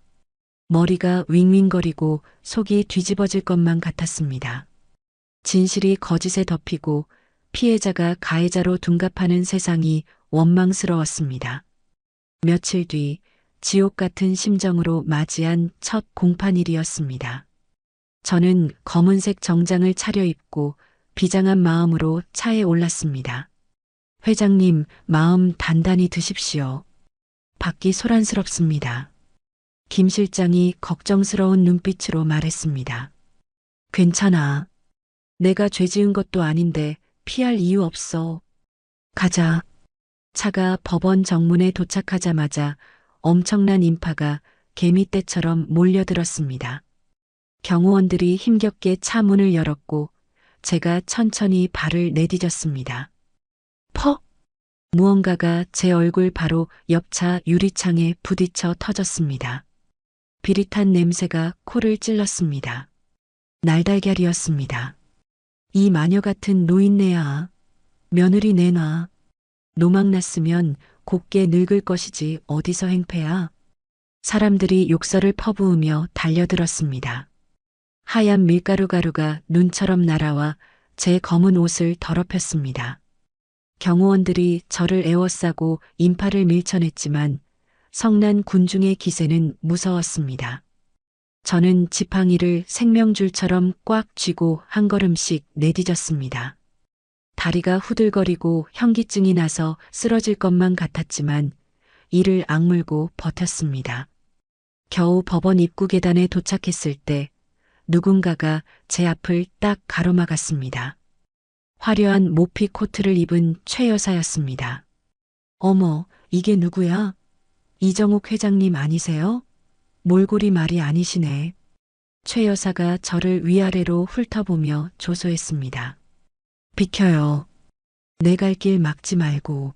A: 머리가 윙윙거리고 속이 뒤집어질 것만 같았습니다. 진실이 거짓에 덮이고 피해자가 가해자로 둔갑하는 세상이 원망스러웠습니다. 며칠 뒤 지옥 같은 심정으로 맞이한 첫 공판일이었습니다. 저는 검은색 정장을 차려입고 비장한 마음으로 차에 올랐습니다. 회장님, 마음 단단히 드십시오. 밖이 소란스럽습니다. 김 실장이 걱정스러운 눈빛으로 말했습니다. 괜찮아. 내가 죄 지은 것도 아닌데 피할 이유 없어. 가자. 차가 법원 정문에 도착하자마자 엄청난 인파가 개미떼처럼 몰려들었습니다. 경호원들이 힘겹게 차 문을 열었고 제가 천천히 발을 내디뎠습니다. 퍽! 무언가가 제 얼굴 바로 옆차 유리창에 부딪혀 터졌습니다. 비릿한 냄새가 코를 찔렀습니다. 날달걀이었습니다. 이 마녀 같은 노인네야. 며느리 내놔. 노망났으면 곱게 늙을 것이지 어디서 행패야. 사람들이 욕설을 퍼부으며 달려들었습니다. 하얀 밀가루 가루가 눈처럼 날아와 제 검은 옷을 더럽혔습니다. 경호원들이 저를 에워싸고 인파를 밀쳐냈지만 성난 군중의 기세는 무서웠습니다. 저는 지팡이를 생명줄처럼 꽉 쥐고 한 걸음씩 내디뎠습니다. 다리가 후들거리고 현기증이 나서 쓰러질 것만 같았지만 이를 악물고 버텼습니다. 겨우 법원 입구 계단에 도착했을 때 누군가가 제 앞을 딱 가로막았습니다. 화려한 모피 코트를 입은 최 여사였습니다. 어머, 이게 누구야? 이정옥 회장님 아니세요? 몰골이 말이 아니시네. 최 여사가 저를 위아래로 훑어보며 조소했습니다. 비켜요. 내 갈 길 막지 말고.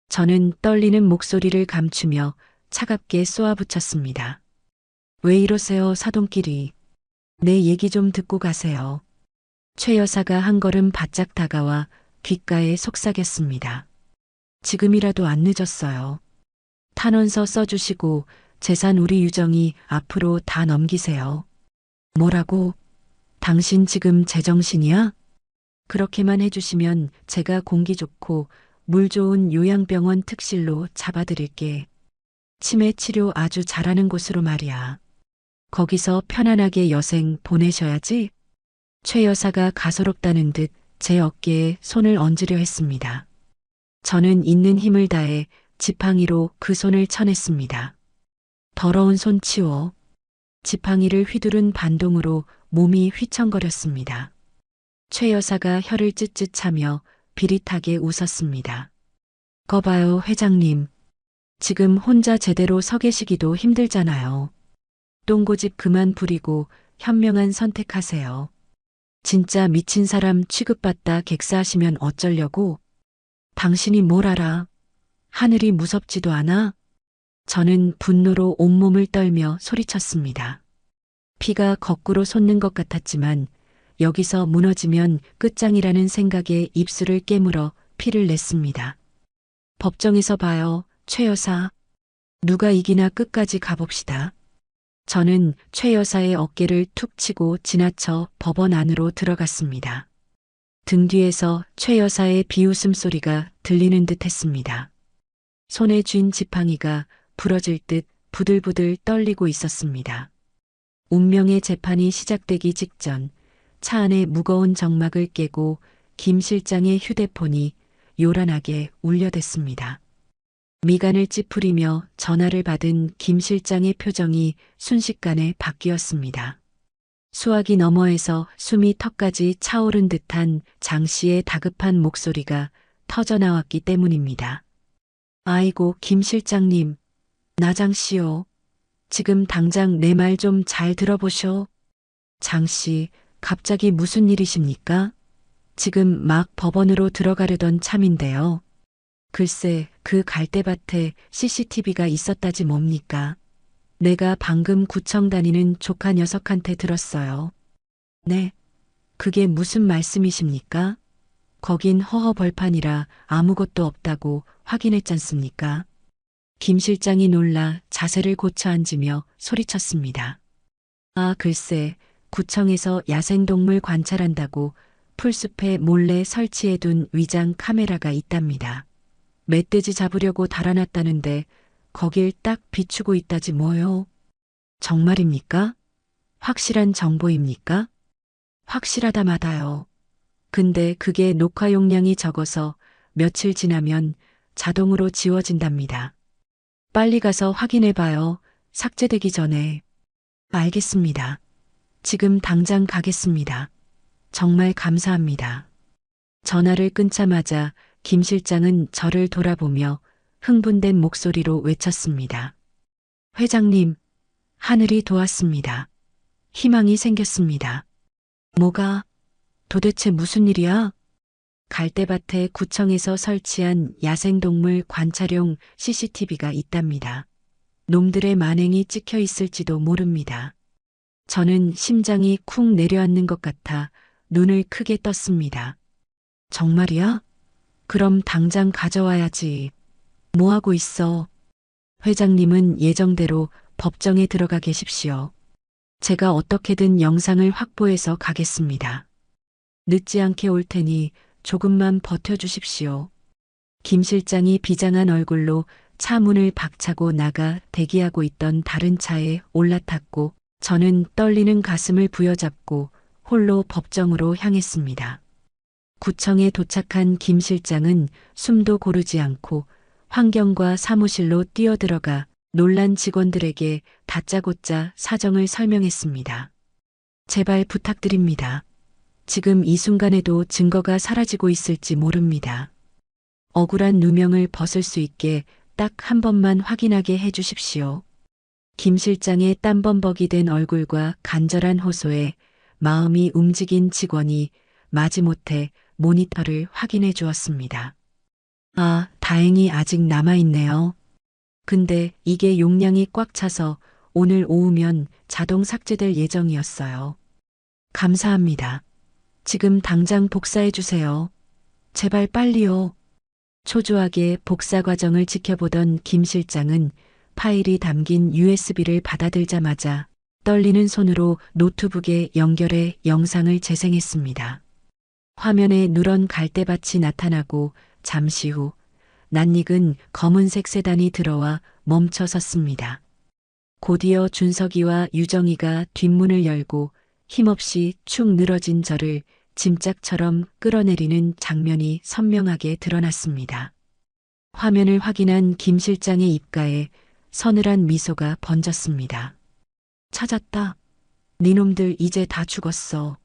A: 저는 떨리는 목소리를 감추며 차갑게 쏘아붙였습니다. 왜 이러세요, 사돈끼리. 내 얘기 좀 듣고 가세요. 최 여사가 한 걸음 바짝 다가와 귓가에 속삭였습니다. 지금이라도 안 늦었어요. 탄원서 써주시고 재산 우리 유정이 앞으로 다 넘기세요. 뭐라고? 당신 지금 제정신이야? 그렇게만 해주시면 제가 공기 좋고 물 좋은 요양병원 특실로 잡아드릴게. 치매 치료 아주 잘하는 곳으로 말이야. 거기서 편안하게 여생 보내셔야지. 최 여사가 가소롭다는 듯 제 어깨에 손을 얹으려 했습니다. 저는 있는 힘을 다해 지팡이로 그 손을 쳐냈습니다. 더러운 손 치워. 지팡이를 휘두른 반동으로 몸이 휘청거렸습니다. 최 여사가 혀를 찢찢 차며 비릿하게 웃었습니다. 거봐요, 회장님. 지금 혼자 제대로 서 계시기도 힘들잖아요. 똥고집 그만 부리고 현명한 선택하세요. 진짜 미친 사람 취급받다 객사하시면 어쩌려고? 당신이 뭘 알아? 하늘이 무섭지도 않아? 저는 분노로 온몸을 떨며 소리쳤습니다. 피가 거꾸로 솟는 것 같았지만 여기서 무너지면 끝장이라는 생각에 입술을 깨물어 피를 냈습니다. 법정에서 봐요, 최 여사. 누가 이기나 끝까지 가봅시다. 저는 최 여사의 어깨를 툭 치고 지나쳐 법원 안으로 들어갔습니다. 등 뒤에서 최 여사의 비웃음 소리가 들리는 듯 했습니다. 손에 쥔 지팡이가 부러질 듯 부들부들 떨리고 있었습니다. 운명의 재판이 시작되기 직전 차 안의 무거운 정막을 깨고 김 실장의 휴대폰이 요란하게 울려댔습니다. 미간을 찌푸리며 전화를 받은 김 실장의 표정이 순식간에 바뀌었습니다. 수화기 너머에서 숨이 턱까지 차오른 듯한 장 씨의 다급한 목소리가 터져나왔기 때문입니다. 아이고, 김 실장님, 나장 씨요. 지금 당장 내 말 좀 잘 들어보쇼. 장 씨, 갑자기 무슨 일이십니까? 지금 막 법원으로 들어가려던 참인데요. 글쎄, 그 갈대밭에 CCTV가 있었다지 뭡니까? 내가 방금 구청 다니는 조카 녀석한테 들었어요. 네, 그게 무슨 말씀이십니까? 거긴 허허벌판이라 아무것도 없다고 확인했잖습니까? 김 실장이 놀라 자세를 고쳐 앉으며 소리쳤습니다. 아, 글쎄, 구청에서 야생동물 관찰한다고 풀숲에 몰래 설치해둔 위장 카메라가 있답니다. 멧돼지 잡으려고 달아났다는데 거길 딱 비추고 있다지 뭐요. 정말입니까? 확실한 정보입니까? 확실하다마다요. 근데 그게 녹화 용량이 적어서 며칠 지나면 자동으로 지워진답니다. 빨리 가서 확인해봐요. 삭제되기 전에. 알겠습니다. 지금 당장 가겠습니다. 정말 감사합니다. 전화를 끊자마자 김 실장은 저를 돌아보며 흥분된 목소리로 외쳤습니다. 회장님, 하늘이 도왔습니다. 희망이 생겼습니다. 뭐가? 도대체 무슨 일이야? 갈대밭에 구청에서 설치한 야생동물 관찰용 CCTV가 있답니다. 놈들의 만행이 찍혀 있을지도 모릅니다. 저는 심장이 쿵 내려앉는 것 같아 눈을 크게 떴습니다. 정말이야? 그럼 당장 가져와야지. 뭐하고 있어? 회장님은 예정대로 법정에 들어가 계십시오. 제가 어떻게든 영상을 확보해서 가겠습니다. 늦지 않게 올 테니 조금만 버텨주십시오. 김 실장이 비장한 얼굴로 차 문을 박차고 나가 대기하고 있던 다른 차에 올라탔고 저는 떨리는 가슴을 부여잡고 홀로 법정으로 향했습니다. 구청에 도착한 김 실장은 숨도 고르지 않고 환경과 사무실로 뛰어들어가 놀란 직원들에게 다짜고짜 사정을 설명했습니다. 제발 부탁드립니다. 지금 이 순간에도 증거가 사라지고 있을지 모릅니다. 억울한 누명을 벗을 수 있게 딱 한 번만 확인하게 해 주십시오. 김 실장의 땀범벅이 된 얼굴과 간절한 호소에 마음이 움직인 직원이 마지못해 모니터를 확인해 주었습니다. 아, 다행히 아직 남아있네요. 근데 이게 용량이 꽉 차서 오늘 오후면 자동 삭제될 예정이었어요. 감사합니다. 지금 당장 복사해 주세요. 제발 빨리요. 초조하게 복사 과정을 지켜보던 김 실장은 파일이 담긴 USB를 받아들자마자 떨리는 손으로 노트북에 연결해 영상을 재생했습니다. 화면에 누런 갈대밭이 나타나고 잠시 후 낯익은 검은색 세단이 들어와 멈춰 섰습니다. 곧이어 준석이와 유정이가 뒷문을 열고 힘없이 축 늘어진 저를 짐짝처럼 끌어내리는 장면이 선명하게 드러났습니다. 화면을 확인한 김 실장의 입가에 서늘한 미소가 번졌습니다. 찾았다. 니놈들 이제 다 죽었어.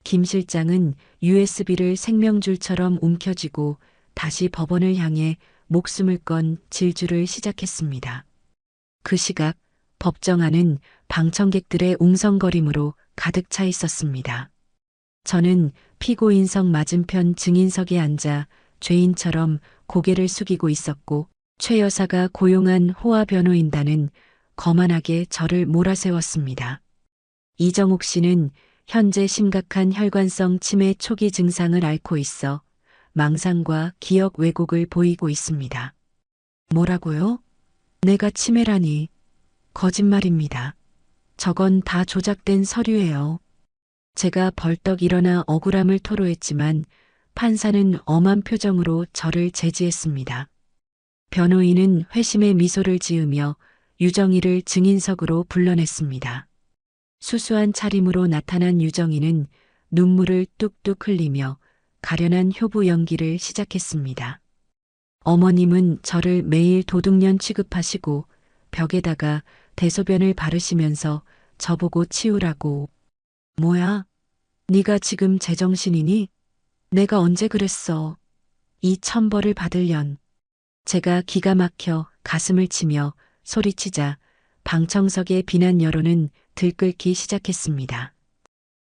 A: 김 실장은 USB를 생명줄처럼 움켜쥐고 다시 법원을 향해 목숨을 건 질주를 시작했습니다. 그 시각 법정 안은 방청객들의 웅성거림으로 가득 차 있었습니다. 저는 피고인석 맞은편 증인석에 앉아 죄인처럼 고개를 숙이고 있었고 최 여사가 고용한 호화 변호인단은 거만하게 저를 몰아세웠습니다. 이정옥 씨는 현재 심각한 혈관성 치매 초기 증상을 앓고 있어 망상과 기억 왜곡을 보이고 있습니다. 뭐라고요? 내가 치매라니. 거짓말입니다. 저건 다 조작된 서류예요. 제가 벌떡 일어나 억울함을 토로했지만 판사는 엄한 표정으로 저를 제지했습니다. 변호인은 회심의 미소를 지으며 유정희를 증인석으로 불러냈습니다. 수수한 차림으로 나타난 유정희는 눈물을 뚝뚝 흘리며 가련한 효부 연기를 시작했습니다. 어머님은 저를 매일 도둑년 취급하시고 벽에다가 대소변을 바르시면서 저보고 치우라고. 뭐야? 네가 지금 제정신이니? 내가 언제 그랬어? 이 천벌을 받으련. 제가 기가 막혀 가슴을 치며 소리치자 방청석의 비난 여론은 들끓기 시작했습니다.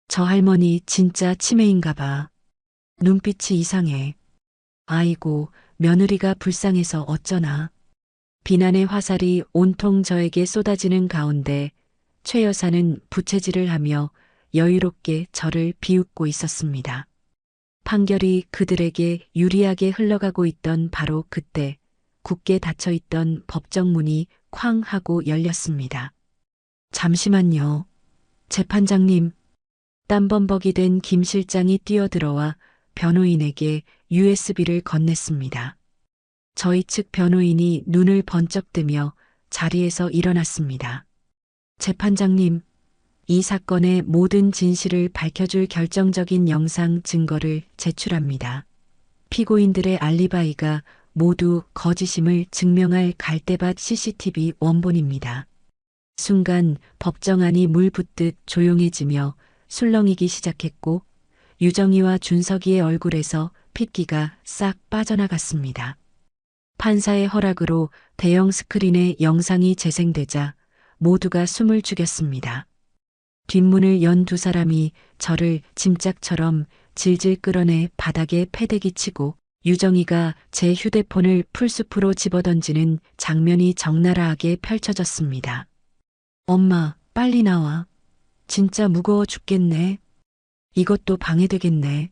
A: 저 할머니 진짜 치매인가 봐. 눈빛이 이상해. 아이고, 며느리가 불쌍해서 어쩌나. 비난의 화살이 온통 저에게 쏟아지는 가운데 최 여사는 부채질을 하며 여유롭게 저를 비웃고 있었습니다. 판결이 그들에게 유리하게 흘러가고 있던 바로 그때 굳게 닫혀있던 법정 문이 쾅 하고 열렸습니다. 잠시만요. 재판장님. 땀범벅이 된 김 실장이 뛰어들어와 변호인에게 USB를 건넸습니다. 저희 측 변호인이 눈을 번쩍 뜨며 자리에서 일어났습니다. 재판장님, 이 사건의 모든 진실을 밝혀줄 결정적인 영상 증거를 제출합니다. 피고인들의 알리바이가 모두 거짓임을 증명할 갈대밭 CCTV 원본입니다. 순간 법정안이 물 붓듯 조용해지며 술렁이기 시작했고 유정희와 준석이의 얼굴에서 핏기가 싹 빠져나갔습니다. 판사의 허락으로 대형 스크린에 영상이 재생되자 모두가 숨을 죽였습니다. 뒷문을 연 두 사람이 저를 짐짝처럼 질질 끌어내 바닥에 패대기 치고 유정희가 제 휴대폰을 풀숲으로 집어던지는 장면이 적나라하게 펼쳐졌습니다. 엄마, 빨리 나와. 진짜 무거워 죽겠네. 이것도 방해되겠네.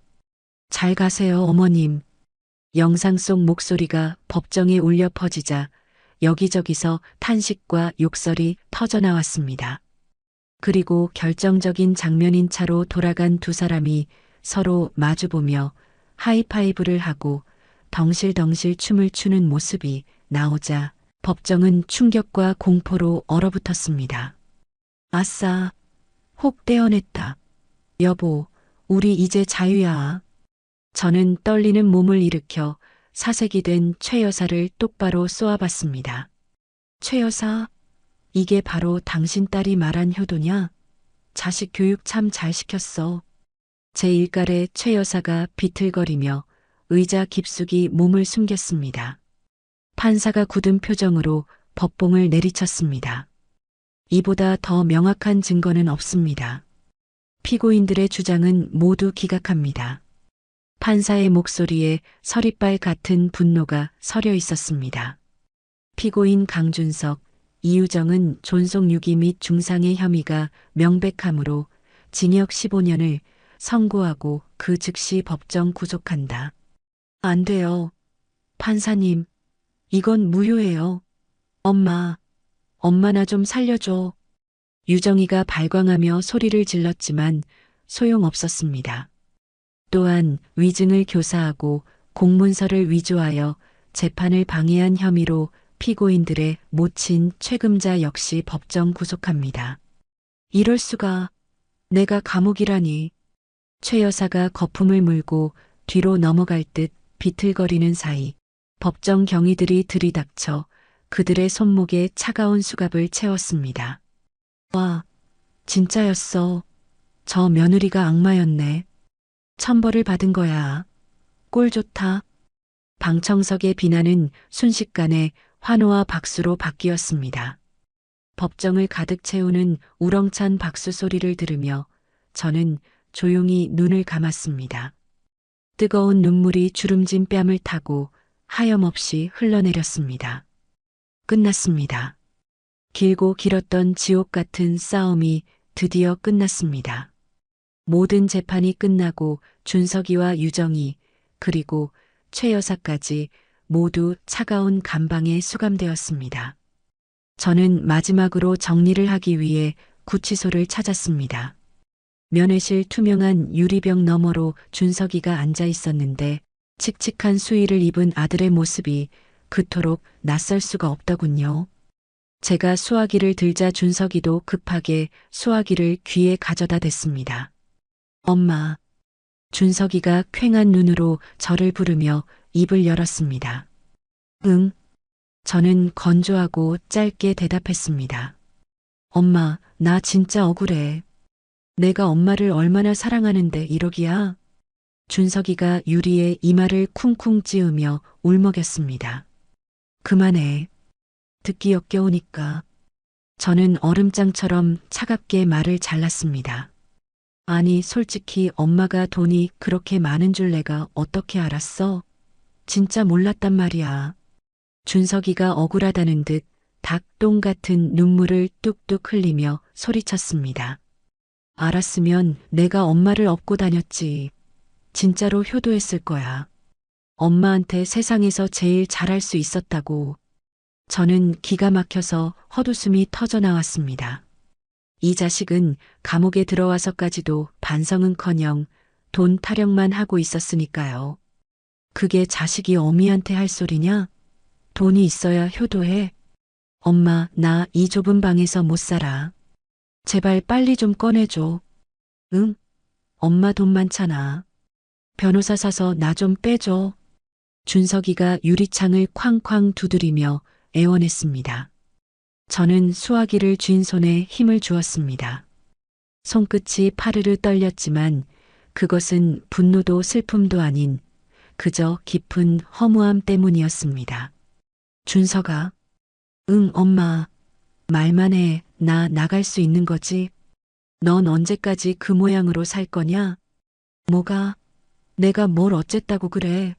A: 잘 가세요, 어머님. 영상 속 목소리가 법정에 울려 퍼지자 여기저기서 탄식과 욕설이 터져나왔습니다. 그리고 결정적인 장면인 차로 돌아간 두 사람이 서로 마주보며 하이파이브를 하고 덩실덩실 춤을 추는 모습이 나오자 법정은 충격과 공포로 얼어붙었습니다. 아싸, 혹 떼어냈다. 여보, 우리 이제 자유야. 저는 떨리는 몸을 일으켜 사색이 된 최 여사를 똑바로 쏘아봤습니다. 최 여사, 이게 바로 당신 딸이 말한 효도냐? 자식 교육 참 잘 시켰어. 제 일갈에 최 여사가 비틀거리며 의자 깊숙이 몸을 숨겼습니다. 판사가 굳은 표정으로 법봉을 내리쳤습니다. 이보다 더 명확한 증거는 없습니다. 피고인들의 주장은 모두 기각합니다. 판사의 목소리에 서리빨 같은 분노가 서려 있었습니다. 피고인 강준석, 이유정은 존속 유기 및 중상의 혐의가 명백하므로 징역 15년을 선고하고 그 즉시 법정 구속한다. 안 돼요. 판사님, 이건 무효예요. 엄마, 엄마 나 좀 살려줘. 유정희가 발광하며 소리를 질렀지만 소용없었습니다. 또한 위증을 교사하고 공문서를 위조하여 재판을 방해한 혐의로 피고인들의 모친 최금자 역시 법정 구속합니다. 이럴 수가. 내가 감옥이라니. 최 여사가 거품을 물고 뒤로 넘어갈 듯 비틀거리는 사이 법정 경위들이 들이닥쳐 그들의 손목에 차가운 수갑을 채웠습니다. 와, 진짜였어. 저 며느리가 악마였네. 천벌을 받은 거야. 꼴 좋다. 방청석의 비난은 순식간에 환호와 박수로 바뀌었습니다. 법정을 가득 채우는 우렁찬 박수 소리를 들으며 저는 조용히 눈을 감았습니다. 뜨거운 눈물이 주름진 뺨을 타고 하염없이 흘러내렸습니다. 끝났습니다. 길고 길었던 지옥 같은 싸움이 드디어 끝났습니다. 모든 재판이 끝나고 준석이와 유정희 그리고 최 여사까지 모두 차가운 감방에 수감되었습니다. 저는 마지막으로 정리를 하기 위해 구치소를 찾았습니다. 면회실 투명한 유리병 너머로 준석이가 앉아 있었는데 칙칙한 수의를 입은 아들의 모습이 그토록 낯설 수가 없더군요. 제가 수화기를 들자 준석이도 급하게 수화기를 귀에 가져다 댔습니다. 엄마. 준석이가 퀭한 눈으로 저를 부르며 입을 열었습니다. 응. 저는 건조하고 짧게 대답했습니다. 엄마, 나 진짜 억울해. 내가 엄마를 얼마나 사랑하는데 이러기야. 준석이가 유리에 이마를 쿵쿵 찌으며 울먹였습니다. 그만해. 듣기 역겨우니까. 저는 얼음장처럼 차갑게 말을 잘랐습니다. 아니, 솔직히 엄마가 돈이 그렇게 많은 줄 내가 어떻게 알았어? 진짜 몰랐단 말이야. 준석이가 억울하다는 듯 닭똥 같은 눈물을 뚝뚝 흘리며 소리쳤습니다. 알았으면 내가 엄마를 업고 다녔지. 진짜로 효도했을 거야. 엄마한테 세상에서 제일 잘할 수 있었다고. 저는 기가 막혀서 헛웃음이 터져 나왔습니다. 이 자식은 감옥에 들어와서까지도 반성은커녕 돈 타령만 하고 있었으니까요. 그게 자식이 어미한테 할 소리냐? 돈이 있어야 효도해. 엄마, 나 이 좁은 방에서 못 살아. 제발 빨리 좀 꺼내줘. 응? 엄마 돈 많잖아. 변호사 사서 나 좀 빼줘. 준석이가 유리창을 쾅쾅 두드리며 애원했습니다. 저는 수화기를 쥔 손에 힘을 주었습니다. 손끝이 파르르 떨렸지만 그것은 분노도 슬픔도 아닌 그저 깊은 허무함 때문이었습니다. 준석아. 응, 엄마. 말만 해. 나 나갈 수 있는 거지? 넌 언제까지 그 모양으로 살 거냐? 뭐가? 내가 뭘 어쨌다고 그래?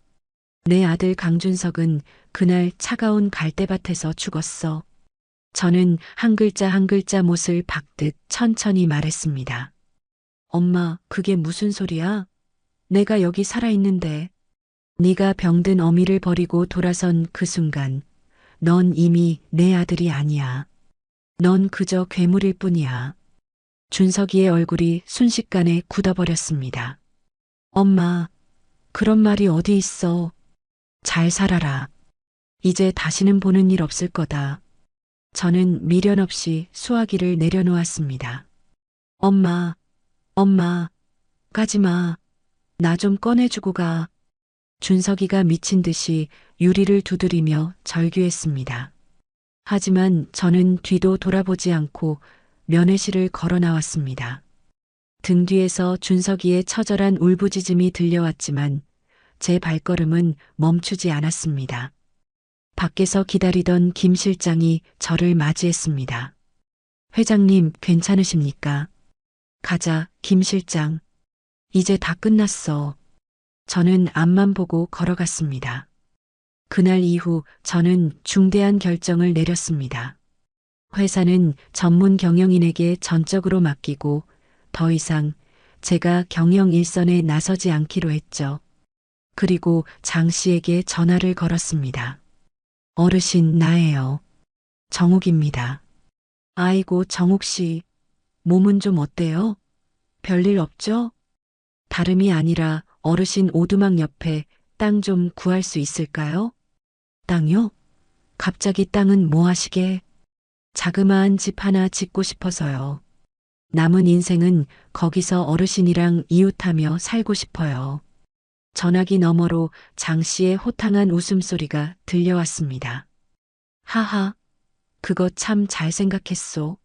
A: 내 아들 강준석은 그날 차가운 갈대밭에서 죽었어. 저는 한 글자 한 글자 못을 박듯 천천히 말했습니다. 엄마, 그게 무슨 소리야? 내가 여기 살아있는데. 네가 병든 어미를 버리고 돌아선 그 순간 넌 이미 내 아들이 아니야. 넌 그저 괴물일 뿐이야. 준석이의 얼굴이 순식간에 굳어버렸습니다. 엄마, 그런 말이 어디 있어. 잘 살아라. 이제 다시는 보는 일 없을 거다. 저는 미련 없이 수화기를 내려놓았습니다. 엄마, 엄마, 가지 마. 나 좀 꺼내주고 가. 준석이가 미친 듯이 유리를 두드리며 절규했습니다. 하지만 저는 뒤도 돌아보지 않고 면회실을 걸어 나왔습니다. 등 뒤에서 준석이의 처절한 울부짖음이 들려왔지만 제 발걸음은 멈추지 않았습니다. 밖에서 기다리던 김 실장이 저를 맞이했습니다. 회장님, 괜찮으십니까? 가자, 김 실장. 이제 다 끝났어. 저는 앞만 보고 걸어갔습니다. 그날 이후 저는 중대한 결정을 내렸습니다. 회사는 전문 경영인에게 전적으로 맡기고 더 이상 제가 경영 일선에 나서지 않기로 했죠. 그리고 장 씨에게 전화를 걸었습니다. 어르신, 나예요. 정욱입니다. 아이고, 정욱 씨. 몸은 좀 어때요? 별일 없죠? 다름이 아니라 어르신 오두막 옆에 땅 좀 구할 수 있을까요? 땅요? 갑자기 땅은 뭐 하시게? 자그마한 집 하나 짓고 싶어서요. 남은 인생은 거기서 어르신이랑 이웃하며 살고 싶어요. 전화기 너머로 장 씨의 호탕한 웃음소리가 들려왔습니다. 하하, 그거 참 잘 생각했소.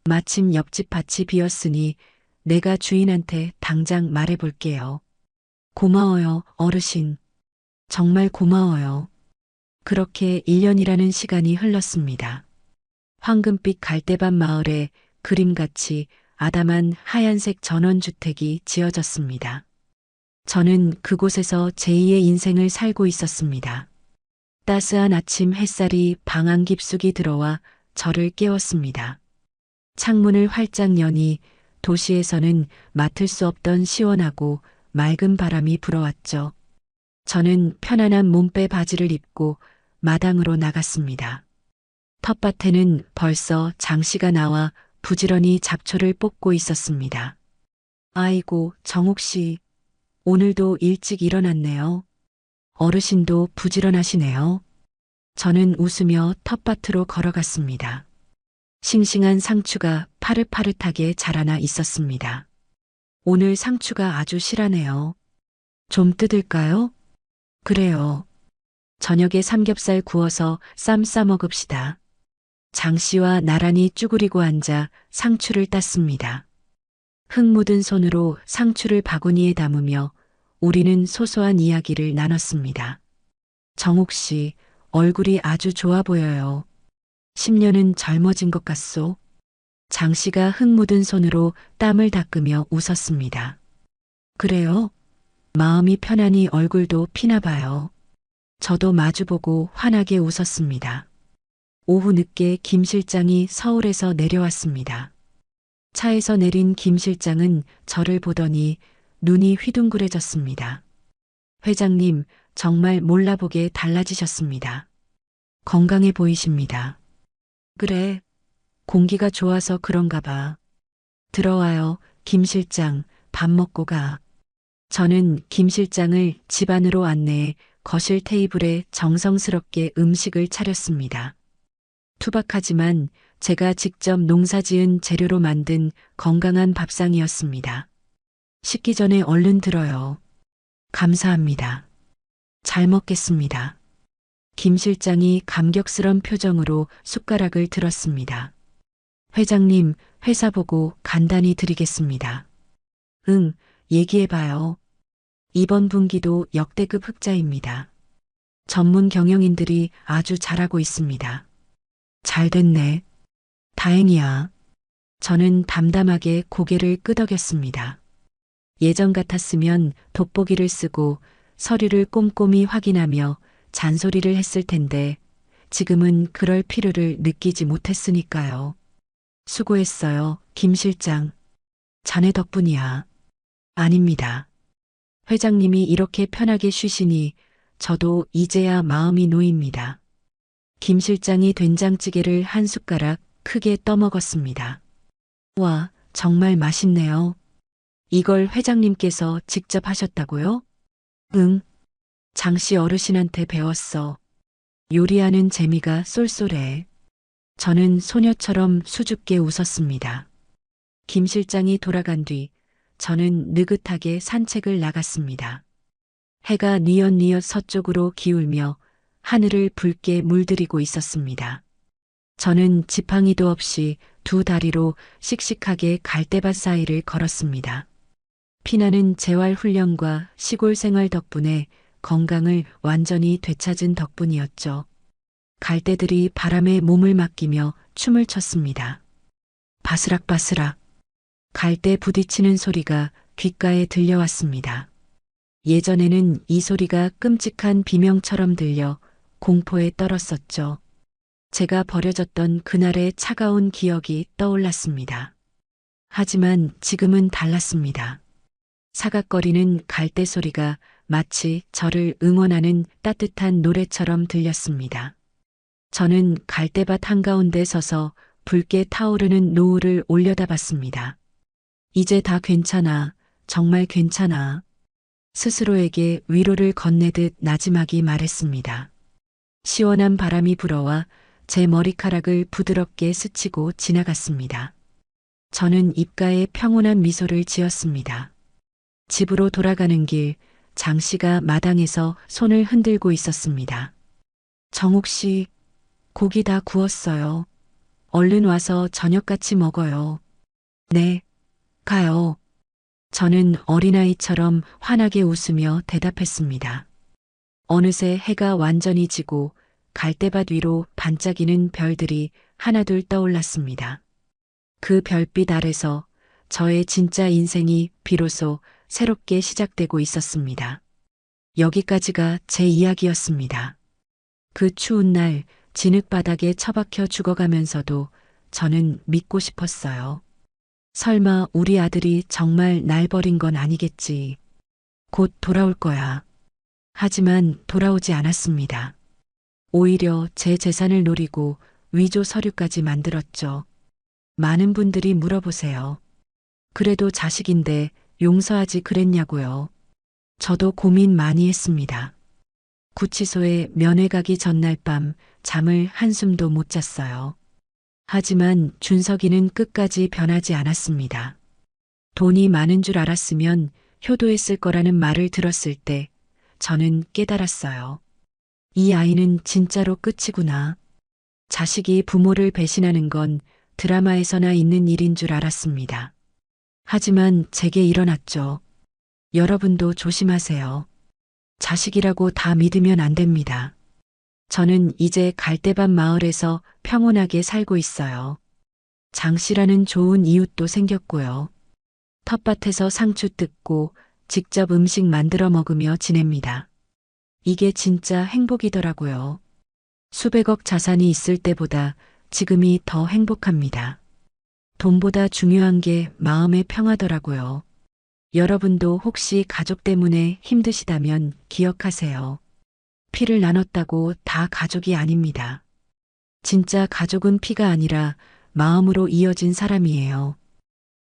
A: 마침 옆집 밭이 비었으니 내가 주인한테 당장 말해볼게요. 고마워요, 어르신. 정말 고마워요. 그렇게 1년이라는 시간이 흘렀습니다. 황금빛 갈대밭 마을에 그림같이 아담한 하얀색 전원주택이 지어졌습니다. 저는 그곳에서 제2의 인생을 살고 있었습니다. 따스한 아침 햇살이 방 안 깊숙이 들어와 저를 깨웠습니다. 창문을 활짝 여니 도시에서는 맡을 수 없던 시원하고 맑은 바람이 불어왔죠. 저는 편안한 몸빼 바지를 입고 마당으로 나갔습니다. 텃밭에는 벌써 장씨가 나와 부지런히 잡초를 뽑고 있었습니다. 아이고, 정옥 씨. 오늘도 일찍 일어났네요. 어르신도 부지런하시네요. 저는 웃으며 텃밭으로 걸어갔습니다. 싱싱한 상추가 파릇파릇하게 자라나 있었습니다. 오늘 상추가 아주 실하네요. 좀 뜯을까요? 그래요. 저녁에 삼겹살 구워서 쌈 싸 먹읍시다. 장 씨와 나란히 쭈그리고 앉아 상추를 땄습니다. 흙 묻은 손으로 상추를 바구니에 담으며 우리는 소소한 이야기를 나눴습니다. 정옥 씨, 얼굴이 아주 좋아 보여요. 10년은 젊어진 것 같소. 장 씨가 흙 묻은 손으로 땀을 닦으며 웃었습니다. 그래요? 마음이 편하니 얼굴도 피나 봐요. 저도 마주보고 환하게 웃었습니다. 오후 늦게 김 실장이 서울에서 내려왔습니다. 차에서 내린 김 실장은 저를 보더니 눈이 휘둥그레졌습니다. 회장님, 정말 몰라보게 달라지셨습니다. 건강해 보이십니다. 그래, 공기가 좋아서 그런가 봐. 들어와요, 김 실장, 밥 먹고 가. 저는 김 실장을 집 안으로 안내해 거실 테이블에 정성스럽게 음식을 차렸습니다. 투박하지만 제가 직접 농사지은 재료로 만든 건강한 밥상이었습니다. 식기 전에 얼른 들어요. 감사합니다. 잘 먹겠습니다. 김 실장이 감격스런 표정으로 숟가락을 들었습니다. 회장님, 회사 보고 간단히 드리겠습니다. 응, 얘기해봐요. 이번 분기도 역대급 흑자입니다. 전문 경영인들이 아주 잘하고 있습니다. 잘 됐네. 다행이야. 저는 담담하게 고개를 끄덕였습니다. 예전 같았으면 돋보기를 쓰고 서류를 꼼꼼히 확인하며 잔소리를 했을 텐데 지금은 그럴 필요를 느끼지 못했으니까요. 수고했어요, 김 실장. 자네 덕분이야. 아닙니다. 회장님이 이렇게 편하게 쉬시니 저도 이제야 마음이 놓입니다. 김 실장이 된장찌개를 한 숟가락 크게 떠먹었습니다. 와, 정말 맛있네요. 이걸 회장님께서 직접 하셨다고요? 응. 장씨 어르신한테 배웠어. 요리하는 재미가 쏠쏠해. 저는 소녀처럼 수줍게 웃었습니다. 김 실장이 돌아간 뒤 저는 느긋하게 산책을 나갔습니다. 해가 뉘엿뉘엿 서쪽으로 기울며 하늘을 붉게 물들이고 있었습니다. 저는 지팡이도 없이 두 다리로 씩씩하게 갈대밭 사이를 걸었습니다. 피나는 재활 훈련과 시골 생활 덕분에 건강을 완전히 되찾은 덕분이었죠. 갈대들이 바람에 몸을 맡기며 춤을 췄습니다. 바스락바스락. 갈대 부딪히는 소리가 귓가에 들려왔습니다. 예전에는 이 소리가 끔찍한 비명처럼 들려 공포에 떨었었죠. 제가 버려졌던 그날의 차가운 기억이 떠올랐습니다. 하지만 지금은 달랐습니다. 사각거리는 갈대 소리가 마치 저를 응원하는 따뜻한 노래처럼 들렸습니다. 저는 갈대밭 한가운데 서서 붉게 타오르는 노을을 올려다봤습니다. 이제 다 괜찮아. 정말 괜찮아. 스스로에게 위로를 건네듯 나지막이 말했습니다. 시원한 바람이 불어와 제 머리카락을 부드럽게 스치고 지나갔습니다. 저는 입가에 평온한 미소를 지었습니다. 집으로 돌아가는 길, 장 씨가 마당에서 손을 흔들고 있었습니다. 정옥 씨, 고기 다 구웠어요. 얼른 와서 저녁 같이 먹어요. 네, 가요. 저는 어린아이처럼 환하게 웃으며 대답했습니다. 어느새 해가 완전히 지고 갈대밭 위로 반짝이는 별들이 하나둘 떠올랐습니다. 그 별빛 아래서 저의 진짜 인생이 비로소 새롭게 시작되고 있었습니다. 여기까지가 제 이야기였습니다. 그 추운 날 진흙바닥에 처박혀 죽어가면서도 저는 믿고 싶었어요. 설마 우리 아들이 정말 날 버린 건 아니겠지. 곧 돌아올 거야. 하지만 돌아오지 않았습니다. 오히려 제 재산을 노리고 위조 서류까지 만들었죠. 많은 분들이 물어보세요. 그래도 자식인데 용서하지 그랬냐고요. 저도 고민 많이 했습니다. 구치소에 면회 가기 전날 밤 잠을 한숨도 못 잤어요. 하지만 준석이는 끝까지 변하지 않았습니다. 돈이 많은 줄 알았으면 효도했을 거라는 말을 들었을 때 저는 깨달았어요. 이 아이는 진짜로 끝이구나. 자식이 부모를 배신하는 건 드라마에서나 있는 일인 줄 알았습니다. 하지만 제게 일어났죠. 여러분도 조심하세요. 자식이라고 다 믿으면 안 됩니다. 저는 이제 갈대밭 마을에서 평온하게 살고 있어요. 장 씨라는 좋은 이웃도 생겼고요. 텃밭에서 상추 뜯고 직접 음식 만들어 먹으며 지냅니다. 이게 진짜 행복이더라고요. 수백억 자산이 있을 때보다 지금이 더 행복합니다. 돈보다 중요한 게 마음의 평화더라고요. 여러분도 혹시 가족 때문에 힘드시다면 기억하세요. 피를 나눴다고 다 가족이 아닙니다. 진짜 가족은 피가 아니라 마음으로 이어진 사람이에요.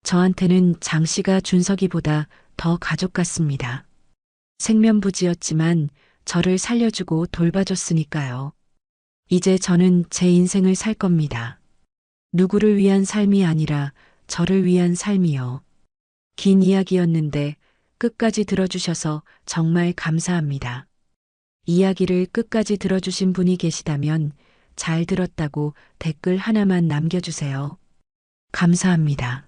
A: 저한테는 장 씨가 준석이보다 더 가족 같습니다. 생면부지였지만 저를 살려주고 돌봐줬으니까요. 이제 저는 제 인생을 살 겁니다. 누구를 위한 삶이 아니라 저를 위한 삶이요. 긴 이야기였는데 끝까지 들어주셔서 정말 감사합니다. 이야기를 끝까지 들어주신 분이 계시다면 잘 들었다고 댓글 하나만 남겨주세요. 감사합니다.